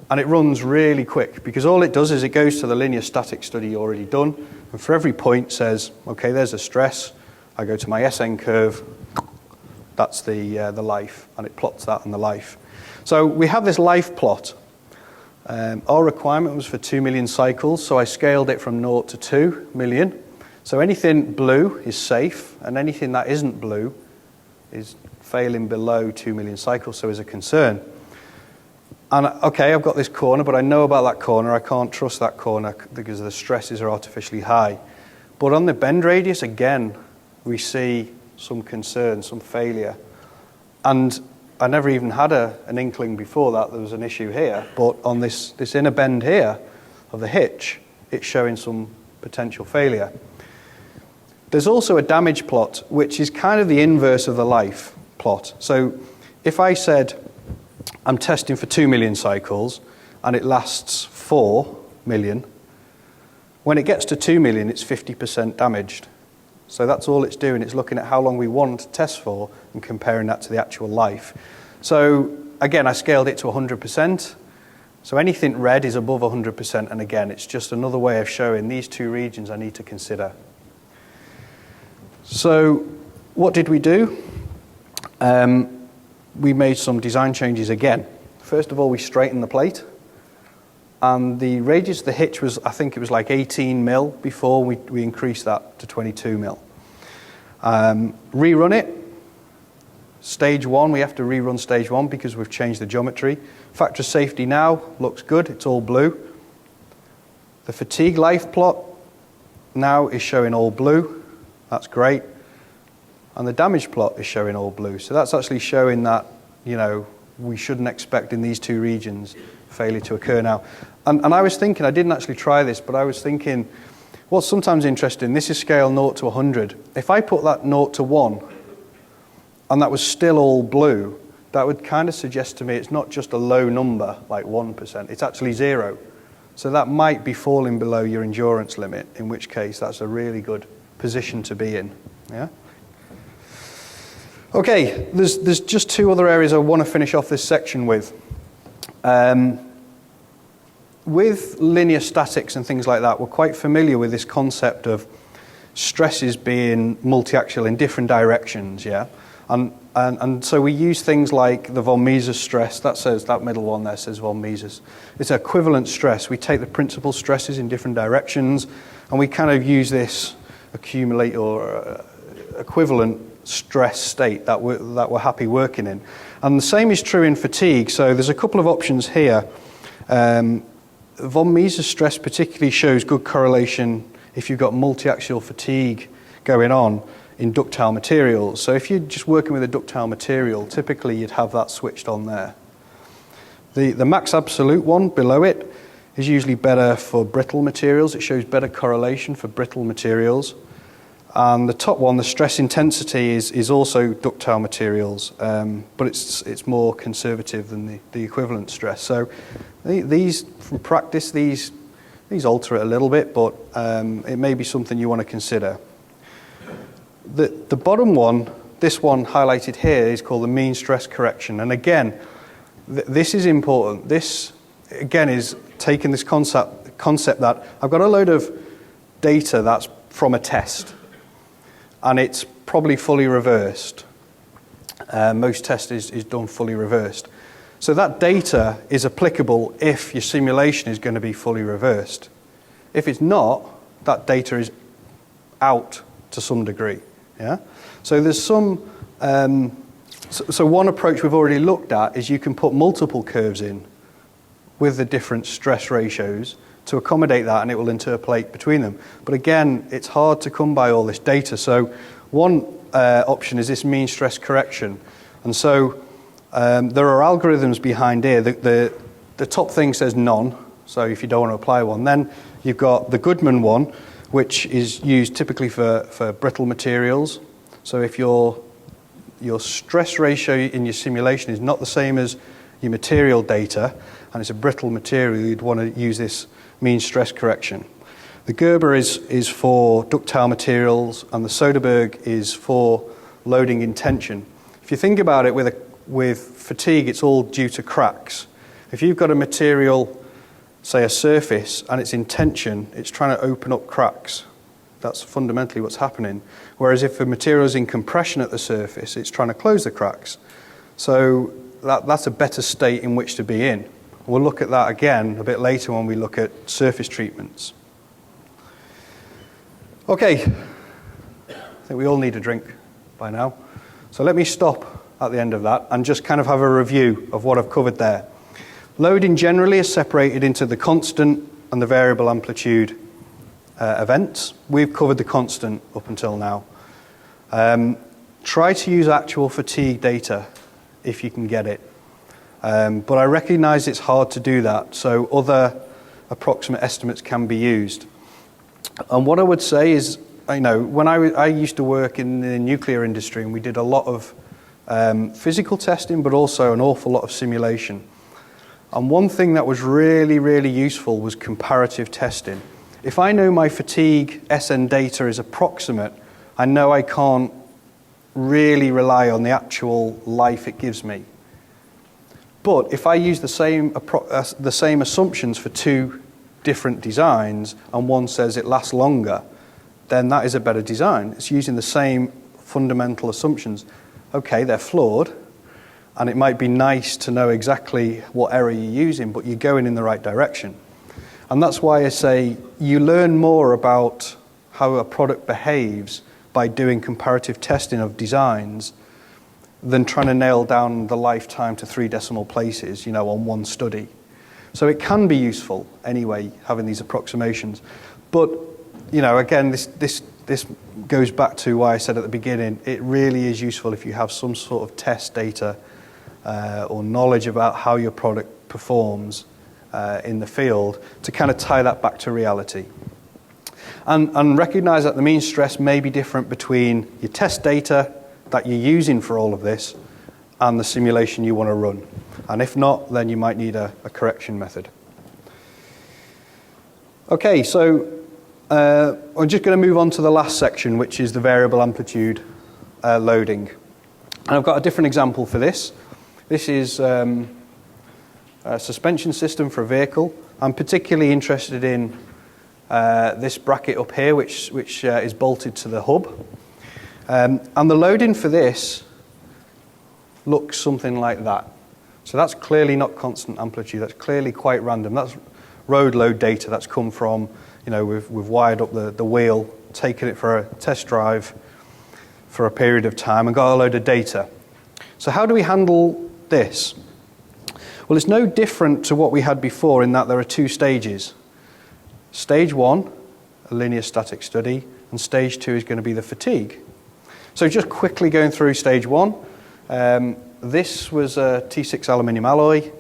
And it runs really quick because all it does is it goes to the linear static study already done, and for every point says, okay, there's a stress. I go to my SN curve. That's the life, and it plots that and the life. So we have this life plot. Our requirement was for 2 million cycles, so I scaled it from 0 to 2 million. So anything blue is safe, and anything that isn't blue is failing below 2 million cycles, so is a concern. And okay, I've got this corner, but I know about that corner. I can't trust that corner because the stresses are artificially high. But on the bend radius, again, we see some concern, some failure. And I never even had an inkling before that there was an issue here. But on this inner bend here of the hitch, it's showing some potential failure. There's also a damage plot, which is kind of the inverse of the life plot. So if I said I'm testing for 2 million cycles and it lasts 4 million, when it gets to 2 million, it's 50% damaged. So that's all it's doing. It's looking at how long we want to test for and comparing that to the actual life. So again, I scaled it to 100%. So anything red is above 100%. And again, it's just another way of showing these two regions I need to consider. So what did we do? We made some design changes again. First of all, we straightened the plate. And the radius of the hitch was, I think it was like 18 mil before. We increased that to 22 mil. Rerun it. Stage 1, we have to rerun stage 1 because we've changed the geometry. Factor of safety now looks good. It's all blue. The fatigue life plot now is showing all blue. That's great. And the damage plot is showing all blue. So that's actually showing that, we shouldn't expect in these two regions failure to occur now. And I was thinking, I didn't actually try this, but I was thinking, what's sometimes interesting, this is scale 0 to 100. If I put that 0 to 1, and that was still all blue, that would kind of suggest to me it's not just a low number, like 1%, it's actually 0. So that might be falling below your endurance limit, in which case that's a really good position to be in. Yeah? Okay, there's just two other areas I want to finish off this section with. With linear statics and things like that, we're quite familiar with this concept of stresses being multi-axial in different directions, yeah? And so we use things like the von Mises stress. That middle one there says von Mises. It's equivalent stress. We take the principal stresses in different directions, and we kind of use this accumulate or equivalent stress state that we're happy working in. And the same is true in fatigue. So there's a couple of options here. von Mises stress particularly shows good correlation if you've got multi-axial fatigue going on in ductile materials. So if you're just working with a ductile material, typically you'd have that switched on there. The max absolute one below it is usually better for brittle materials. It shows better correlation for brittle materials. And the top one, the stress intensity, is also ductile materials, but it's more conservative than the equivalent stress. So these, from practice, these alter it a little bit, but it may be something you want to consider. The bottom one, this one highlighted here, is called the mean stress correction. And again, this is important. This, again, is taking this concept that I've got a load of data that's from a test, and it's probably fully reversed. Most test is done fully reversed. So that data is applicable if your simulation is going to be fully reversed. If it's not, that data is out to some degree. Yeah. So there's some. So one approach we've already looked at is you can put multiple curves in with the different stress ratios to accommodate that, and it will interpolate between them. But again, it's hard to come by all this data. So one option is this mean stress correction. And so there are algorithms behind here. The top thing says none, so if you don't want to apply one. Then you've got the Goodman one, which is used typically for brittle materials. So if your stress ratio in your simulation is not the same as your material data, and it's a brittle material, you'd want to use this mean stress correction. The Gerber is for ductile materials, and the Soderberg is for loading in tension. If you think about it, with fatigue, it's all due to cracks. If you've got a material, say a surface, and it's in tension, it's trying to open up cracks. That's fundamentally what's happening. Whereas if a material is in compression at the surface, it's trying to close the cracks. So that's a better state in which to be in. We'll look at that again a bit later when we look at surface treatments. Okay, I think we all need a drink by now. So let me stop at the end of that and just kind of have a review of what I've covered there. Loading generally is separated into the constant and the variable amplitude events. We've covered the constant up until now. Try to use actual fatigue data if you can get it. But I recognize it's hard to do that, so other approximate estimates can be used. And what I would say is, when I used to work in the nuclear industry, and we did a lot of physical testing, but also an awful lot of simulation. And one thing that was really, really useful was comparative testing. If I know my fatigue SN data is approximate, I know I can't really rely on the actual life it gives me. But if I use the same assumptions for two different designs, and one says it lasts longer, then that is a better design. It's using the same fundamental assumptions. Okay, they're flawed, and it might be nice to know exactly what error you're using, but you're going in the right direction. And that's why I say you learn more about how a product behaves by doing comparative testing of designs than trying to nail down the lifetime to 3 decimal places, on one study. So it can be useful anyway, having these approximations. But, again, this goes back to why I said at the beginning, it really is useful if you have some sort of test data or knowledge about how your product performs in the field to kind of tie that back to reality. And recognize that the mean stress may be different between your test data that you're using for all of this and the simulation you want to run. And if not, then you might need a correction method. Okay, so I'm just going to move on to the last section, which is the variable amplitude loading. And I've got a different example for this. This is a suspension system for a vehicle. I'm particularly interested in this bracket up here, which is bolted to the hub. And the loading for this looks something like that. So that's clearly not constant amplitude. That's clearly quite random. That's road load data that's come from, we've wired up the wheel, taken it for a test drive for a period of time and got a load of data. So how do we handle this? Well, it's no different to what we had before in that there are two stages. Stage 1, a linear static study, and stage 2 is going to be the fatigue. So just quickly going through stage 1, this was a T6 aluminium alloy.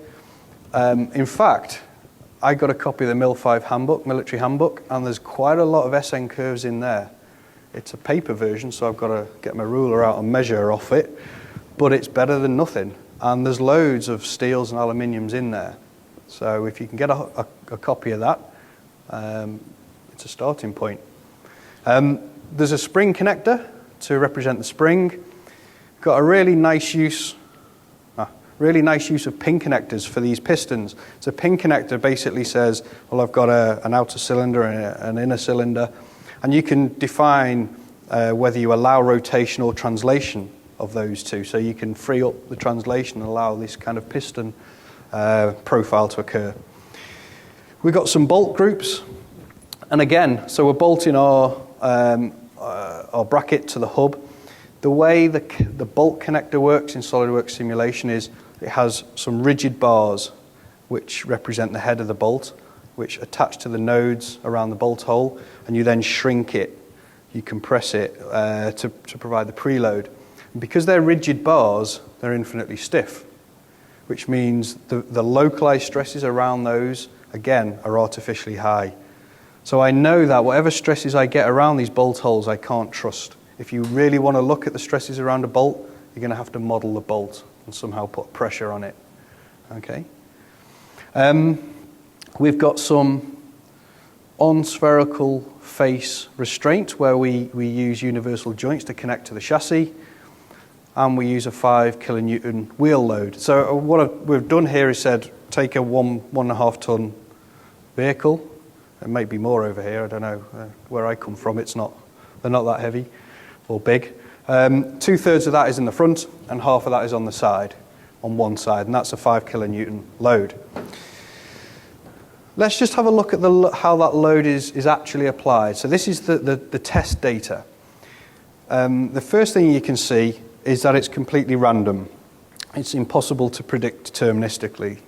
In fact, I got a copy of the MIL5 handbook, military handbook, and there's quite a lot of SN curves in there. It's a paper version, so I've got to get my ruler out and measure off it, but it's better than nothing. And there's loads of steels and aluminiums in there. So if you can get a copy of that, it's a starting point. There's a spring connector to represent the spring. Got a really nice use of pin connectors for these pistons. So a pin connector basically says, well, I've got an outer cylinder and an inner cylinder, and you can define whether you allow rotation or translation of those two. So you can free up the translation and allow this kind of piston profile to occur. We've got some bolt groups, and again, so we're bolting our bracket to the hub. The way the bolt connector works in SolidWorks simulation is it has some rigid bars which represent the head of the bolt, which attach to the nodes around the bolt hole, and you then shrink it. You compress it to provide the preload. And because they're rigid bars, they're infinitely stiff, which means the localized stresses around those, again, are artificially high. So I know that whatever stresses I get around these bolt holes, I can't trust. If you really want to look at the stresses around a bolt, you're going to have to model the bolt and somehow put pressure on it. Okay. We've got some on-spherical face restraint where we use universal joints to connect to the chassis, and we use a 5 kilonewton wheel load. So what we've done here is said, take a 1.5 ton vehicle. It might be more over here, I don't know. Where I come from, they're not that heavy or big. 2/3 of that is in the front, and half of that is on the side, on one side, and that's a 5 kilonewton load. Let's just have a look at how that load is actually applied. So this is the test data. The first thing you can see is that it's completely random. It's impossible to predict deterministically.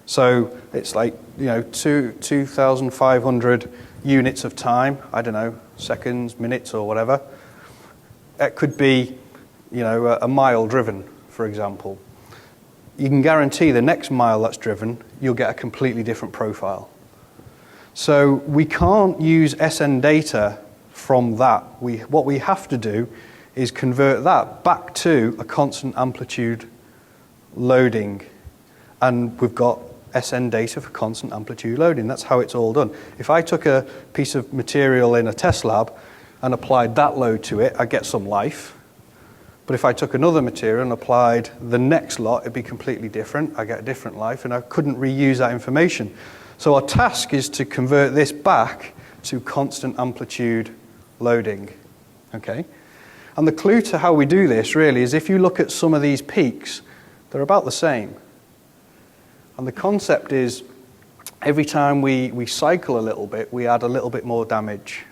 So it's like, 2,500 units of time, I don't know, seconds, minutes, or whatever. It could be, a mile driven, for example. You can guarantee the next mile that's driven, you'll get a completely different profile. So we can't use SN data from that. What we have to do is convert that back to a constant amplitude loading. And we've got SN data for constant amplitude loading. That's how it's all done. If I took a piece of material in a test lab and applied that load to it, I'd get some life. But if I took another material and applied the next lot, it'd be completely different. I get a different life, and I couldn't reuse that information. So our task is to convert this back to constant amplitude loading. Okay? And the clue to how we do this, really, is if you look at some of these peaks, they're about the same. And the concept is, every time we cycle a little bit, we add a little bit more damage,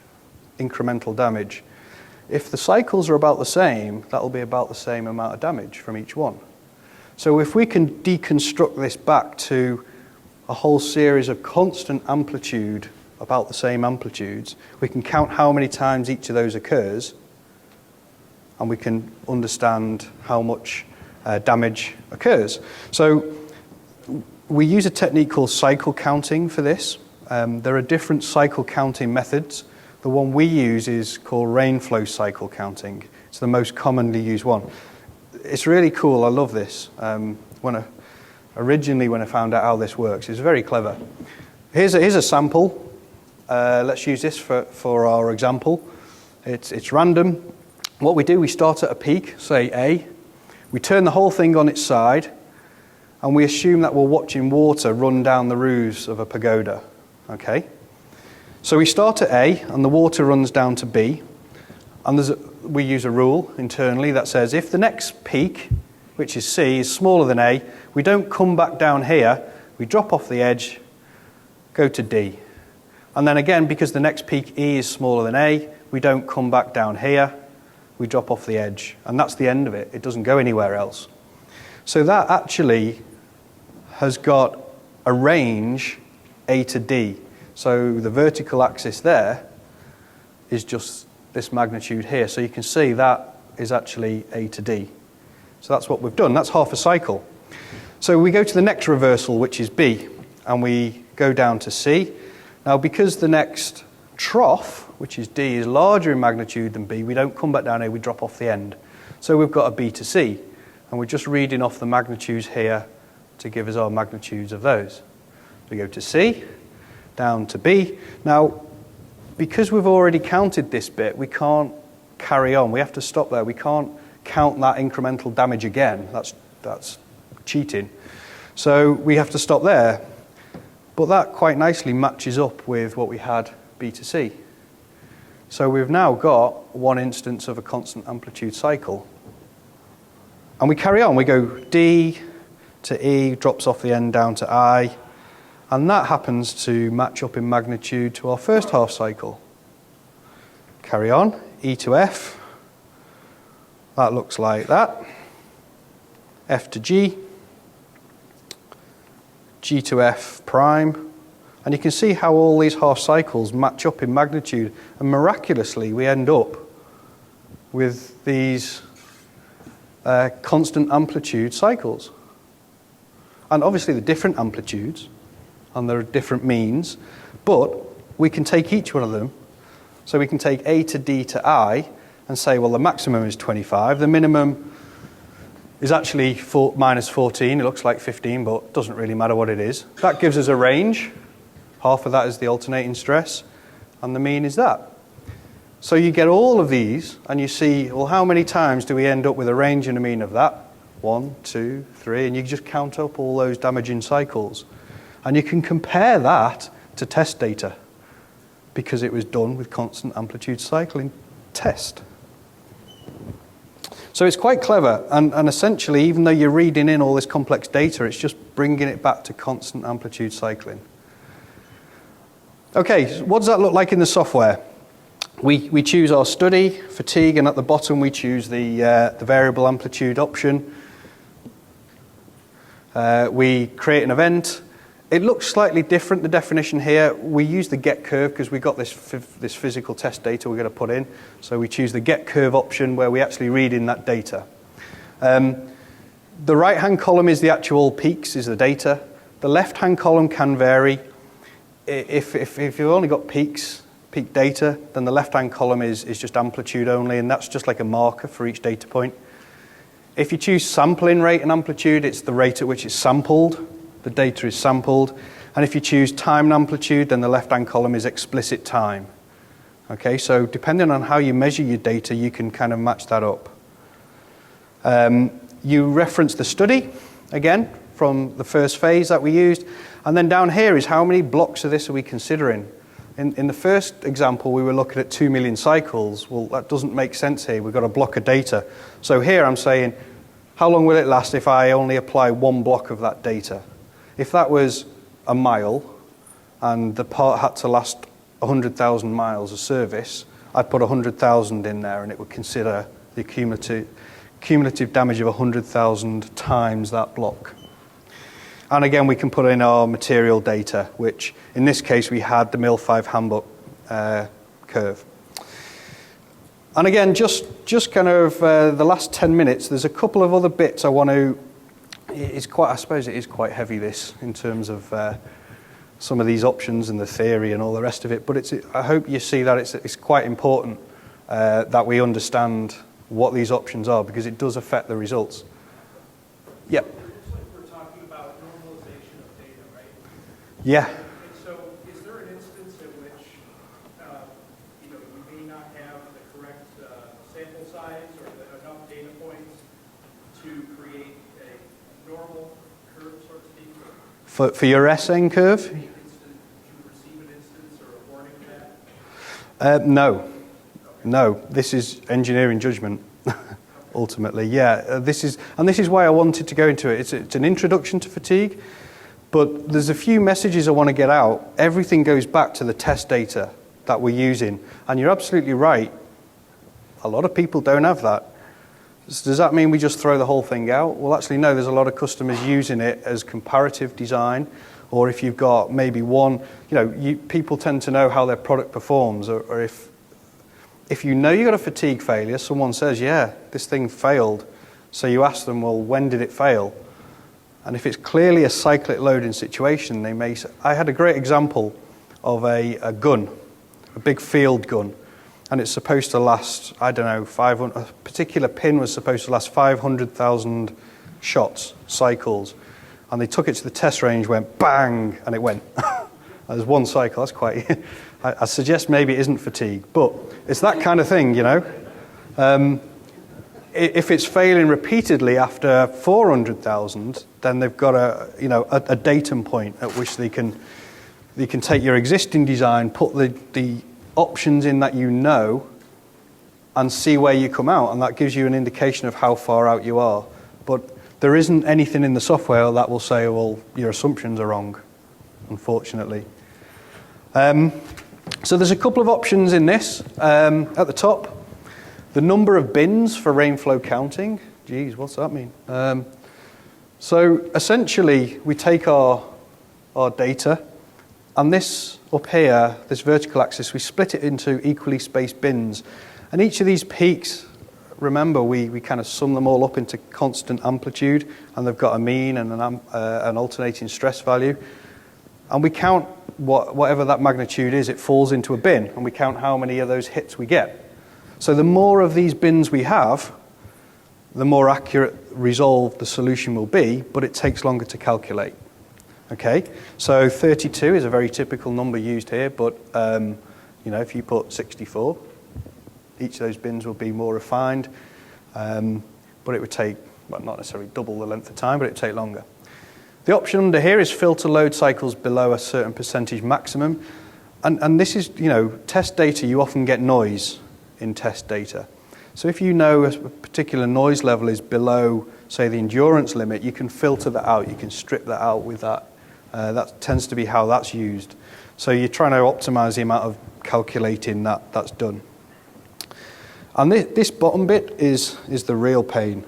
incremental damage. If the cycles are about the same, that'll be about the same amount of damage from each one. So if we can deconstruct this back to a whole series of constant amplitude, about the same amplitudes, we can count how many times each of those occurs, and we can understand how much damage occurs. So we use a technique called cycle counting for this. There are different cycle counting methods. The one we use is called rainflow cycle counting. It's the most commonly used one. It's really cool. I love this. Originally, when I found out how this works, it's very clever. Here's a sample. Let's use this for our example. It's random. What we do, we start at a peak, say A. We turn the whole thing on its side, and we assume that we're watching water run down the roofs of a pagoda. Okay? So we start at A, and the water runs down to B. And we use a rule internally that says if the next peak, which is C, is smaller than A, we don't come back down here. We drop off the edge, go to D. And then again, because the next peak E is smaller than A, we don't come back down here. We drop off the edge. And that's the end of it. It doesn't go anywhere else. So that actually has got a range A to D. So the vertical axis there is just this magnitude here. So you can see that is actually A to D. So that's what we've done. That's half a cycle. So we go to the next reversal, which is B, and we go down to C. Now, because the next trough, which is D, is larger in magnitude than B, we don't come back down here, we drop off the end. So we've got a B to C, and we're just reading off the magnitudes here to give us our magnitudes of those. We go to C, down to B. Now, because we've already counted this bit, we can't carry on. We have to stop there. We can't count that incremental damage again. That's cheating. So we have to stop there. But that quite nicely matches up with what we had B to C. So we've now got one instance of a constant amplitude cycle. And we carry on. We go D to E, drops off the end down to I. And that happens to match up in magnitude to our first half cycle. Carry on, E to F. That looks like that. F to G. G to F prime. And you can see how all these half cycles match up in magnitude. And miraculously, we end up with these constant amplitude cycles. And obviously, the different amplitudes, and there are different means, but we can take each one of them. So we can take A to D to I and say, well, the maximum is 25. The minimum is actually minus 14. It looks like 15, but it doesn't really matter what it is. That gives us a range. Half of that is the alternating stress, and the mean is that. So you get all of these, and you see, well, how many times do we end up with a range and a mean of that? 1, 2, 3, and you just count up all those damaging cycles. And you can compare that to test data, because it was done with constant amplitude cycling test. So it's quite clever, and essentially, even though you're reading in all this complex data, it's just bringing it back to constant amplitude cycling. Okay, so what does that look like in the software? We choose our study, fatigue, and at the bottom we choose the variable amplitude option. We create an event. It looks slightly different, the definition here. We use the get curve because we've got this physical test data we're going to put in. So we choose the get curve option where we actually read in that data. The right-hand column is the actual peaks, is the data. The left-hand column can vary. If you've only got peak data, then the left-hand column is just amplitude only, and that's just like a marker for each data point. If you choose sampling rate and amplitude, it's the rate at which it's sampled. The data is sampled. And if you choose time and amplitude, then the left-hand column is explicit time. Okay, so depending on how you measure your data, you can kind of match that up. You reference the study, again, from the first phase that we used. And then down here is how many blocks of this are we considering. In the first example, we were looking at 2 million cycles. Well, that doesn't make sense here. We've got a block of data. So here I'm saying, how long will it last if I only apply one block of that data? If that was a mile and the part had to last 100,000 miles of service, I'd put 100,000 in there and it would consider the cumulative damage of 100,000 times that block. And again, we can put in our material data, which in this case we had the MIL5 handbook curve. And again, just kind of the last 10 minutes, there's a couple of other bits I want to. I suppose it is quite heavy, this, in terms of some of these options and the theory and all the rest of it. But I hope you see that it's quite important that we understand what these options are, because it does affect the results. Yep. Looks like we're talking about normalization of data, right? Yeah. And so is there an instance in which you may not have the correct sample size or enough data points to create a normal curve, so to speak? For your SN curve? Do you receive an instance or a warning of that? No. No, this is engineering judgment, ultimately. Yeah, this is why I wanted to go into it. It's an introduction to fatigue, but there's a few messages I want to get out. Everything goes back to the test data that we're using. And you're absolutely right. A lot of people don't have that. Does that mean we just throw the whole thing out? Well, actually, no. There's a lot of customers using it as comparative design, or if you've got maybe one, people tend to know how their product performs, or if you know you've got a fatigue failure, someone says, yeah, this thing failed. So you ask them, well, when did it fail? And if it's clearly a cyclic loading situation, they may say, I had a great example of a gun, a big field gun. And it's supposed to last, 500, a particular pin was supposed to last 500,000 shots, cycles. And they took it to the test range, went bang, and it went. There's one cycle, that's quite, I suggest maybe it isn't fatigue, but it's that kind of thing, If it's failing repeatedly after 400,000, then they've got a datum point at which they can take your existing design, put the options in that and see where you come out, and that gives you an indication of how far out you are. But there isn't anything in the software that will say, well, your assumptions are wrong, unfortunately. So there's a couple of options in this. At the top, the number of bins for rainflow counting. Geez, what's that mean? So essentially, we take our data, and this up here, this vertical axis, we split it into equally spaced bins. And each of these peaks, remember, we kind of sum them all up into constant amplitude, and they've got a mean and an alternating stress value. And we count whatever that magnitude is, it falls into a bin, and we count how many of those hits we get. So the more of these bins we have, the more accurate resolved the solution will be, but it takes longer to calculate. Okay, so 32 is a very typical number used here, but if you put 64, each of those bins will be more refined, but it would take, well, not necessarily double the length of time, but it would take longer. The option under here is filter load cycles below a certain percentage maximum, and this is, test data, you often get noise in test data. So if you know a particular noise level is below, say, the endurance limit, you can filter that out, you can strip that out with that. That tends to be how that's used. So you're trying to optimize the amount of calculating that's done. And this bottom bit is the real pain.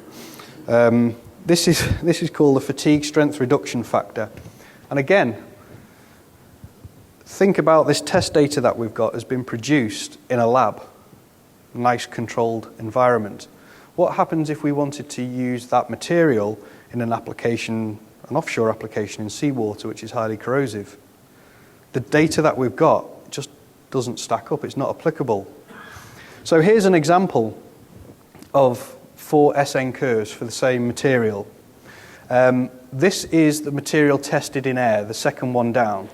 This is called the fatigue strength reduction factor. And again, think about this test data that we've got has been produced in a lab, nice controlled environment. What happens if we wanted to use that material in an offshore application in seawater, which is highly corrosive? The data that we've got just doesn't stack up. It's not applicable. So here's an example of 4 SN curves for the same material. This is the material tested in air, the second one down.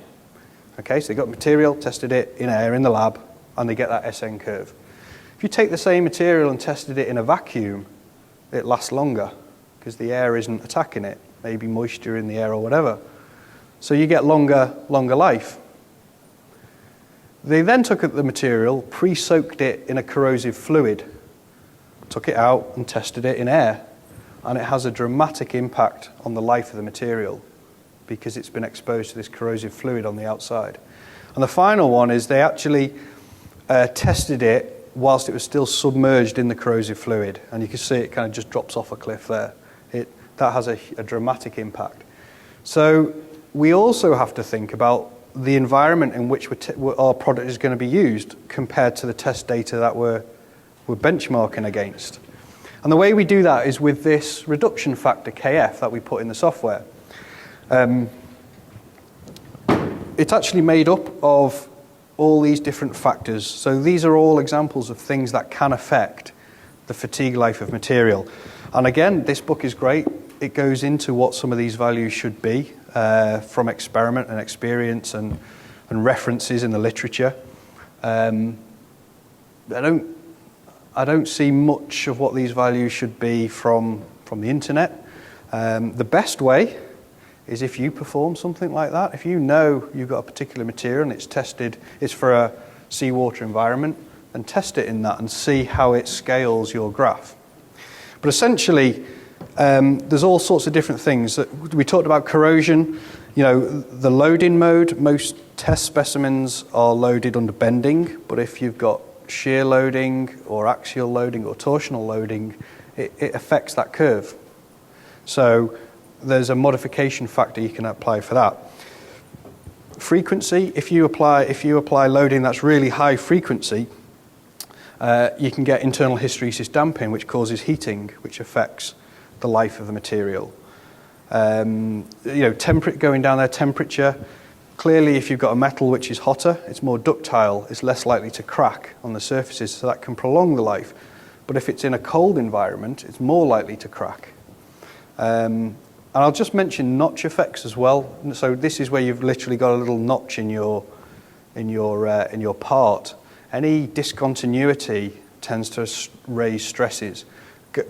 Okay, so they got material, tested it in air in the lab, and they get that SN curve. If you take the same material and tested it in a vacuum, it lasts longer because the air isn't attacking it, maybe moisture in the air or whatever. So you get longer life. They then took the material, pre-soaked it in a corrosive fluid, took it out and tested it in air, and it has a dramatic impact on the life of the material because it's been exposed to this corrosive fluid on the outside. And the final one is they actually tested it whilst it was still submerged in the corrosive fluid, and you can see it kind of just drops off a cliff there. That has a dramatic impact. So we also have to think about the environment in which our product is going to be used compared to the test data that we're benchmarking against. And the way we do that is with this reduction factor, KF, that we put in the software. It's actually made up of all these different factors. So these are all examples of things that can affect the fatigue life of material. And again, this book is great. It goes into what some of these values should be from experiment and experience and references in the literature. I don't see much of what these values should be from the internet. The best way is if you perform something like that. If you know you've got a particular material and it's tested, it's for a seawater environment, then test it in that and see how it scales your graph. But essentially, there's all sorts of different things. We talked about corrosion. The loading mode, most test specimens are loaded under bending, but if you've got shear loading or axial loading or torsional loading, it affects that curve. So there's a modification factor you can apply for that. Frequency, if you apply loading that's really high frequency, you can get internal hysteresis damping, which causes heating, which affects the life of the material. Going down their temperature. Clearly, if you've got a metal which is hotter, it's more ductile, it's less likely to crack on the surfaces, so that can prolong the life. But if it's in a cold environment, it's more likely to crack. And I'll just mention notch effects as well. So this is where you've literally got a little notch in your part. Any discontinuity tends to raise stresses.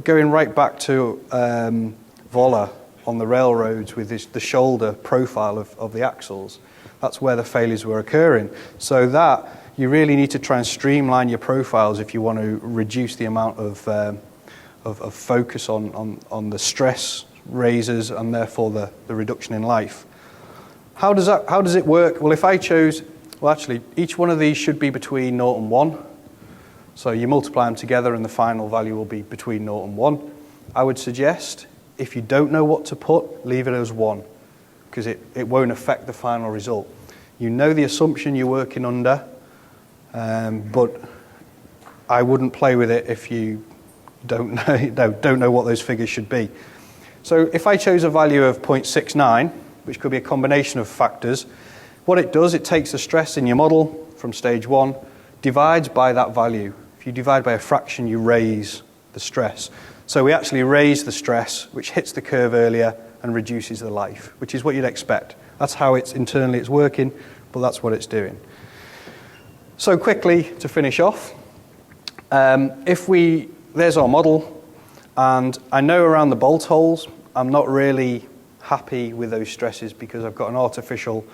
Going right back to Voller on the railroads with the shoulder profile of the axles, that's where the failures were occurring. So that you really need to try and streamline your profiles if you want to reduce the amount of focus on the stress raises and therefore the reduction in life. How does it work? Well, if I chose, actually, each one of these should be between 0 and 1. So you multiply them together and the final value will be between 0 and 1. I would suggest, if you don't know what to put, leave it as 1, because it won't affect the final result. You know the assumption you're working under, but I wouldn't play with it if you don't know what those figures should be. So if I chose a value of 0.69, which could be a combination of factors, what it does, it takes the stress in your model from stage 1, divides by that value. If you divide by a fraction, you raise the stress. So we actually raise the stress, which hits the curve earlier and reduces the life, which is what you'd expect. That's how internally it's working, but that's what it's doing. So quickly, to finish off, there's our model. And I know around the bolt holes, I'm not really happy with those stresses because I've got an artificial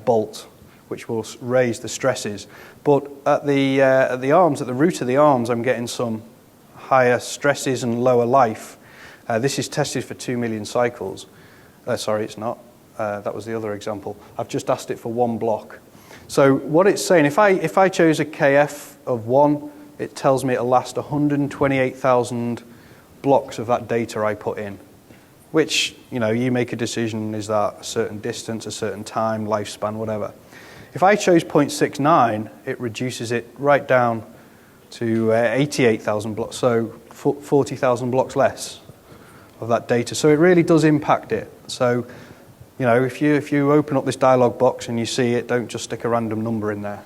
bolt which will raise the stresses. But at the arms, at the root of the arms, I'm getting some higher stresses and lower life. This is tested for 2 million cycles. Sorry, it's not. That was the other example. I've just asked it for 1 block. So what it's saying, if I chose a KF of 1, it tells me it'll last 128,000 blocks of that data I put in, which, you make a decision, is that a certain distance, a certain time, lifespan, whatever. If I chose 0.69, it reduces it right down to 88,000 blocks, so 40,000 blocks less of that data. So it really does impact it. So, if you open up this dialog box and you see it, don't just stick a random number in there.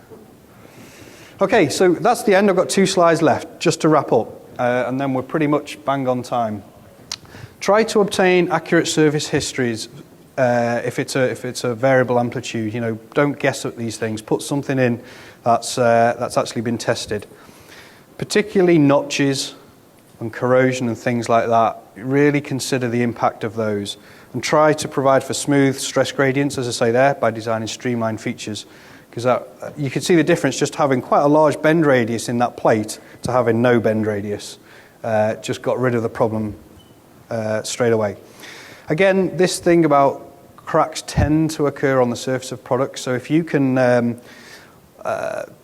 Okay, so that's the end. I've got 2 slides left, just to wrap up. And then we're pretty much bang on time. Try to obtain accurate service histories if it's a variable amplitude. Don't guess at these things. Put something in that's actually been tested. Particularly notches and corrosion and things like that. Really consider the impact of those, and try to provide for smooth stress gradients, as I say there, by designing streamlined features. Because you can see the difference just having quite a large bend radius in that plate to having no bend radius. Just got rid of the problem straight away. Again, this thing about cracks tend to occur on the surface of products, so if you can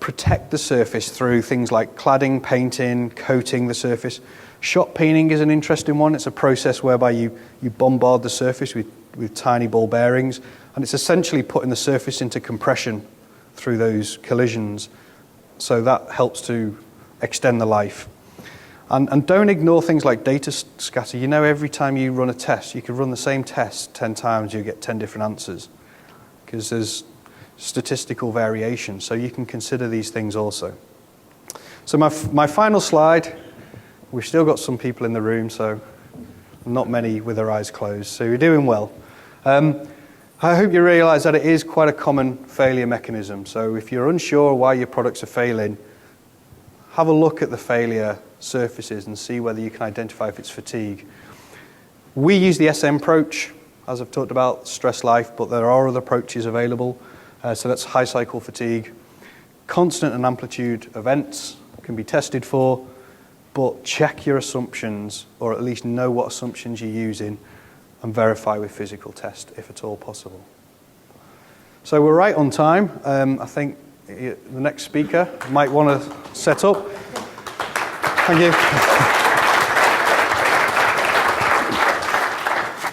protect the surface through things like cladding, painting, coating the surface. Shot peening is an interesting one. It's a process whereby you bombard the surface with tiny ball bearings, and it's essentially putting the surface into compression through those collisions, so that helps to extend the life. And don't ignore things like data scatter. Every time you run a test, you could run the same test 10 times, you get 10 different answers, because there's statistical variation, so you can consider these things also. So my final slide, we've still got some people in the room, so not many with their eyes closed, so you're doing well. I hope you realise that it is quite a common failure mechanism. So if you're unsure why your products are failing, have a look at the failure surfaces and see whether you can identify if it's fatigue. We use the SM approach, as I've talked about, stress life, but there are other approaches available. So that's high cycle fatigue. Constant and amplitude events can be tested for, but check your assumptions, or at least know what assumptions you're using, and verify with physical test if at all possible. So we're right on time. I think the next speaker might want to set up. Thank you.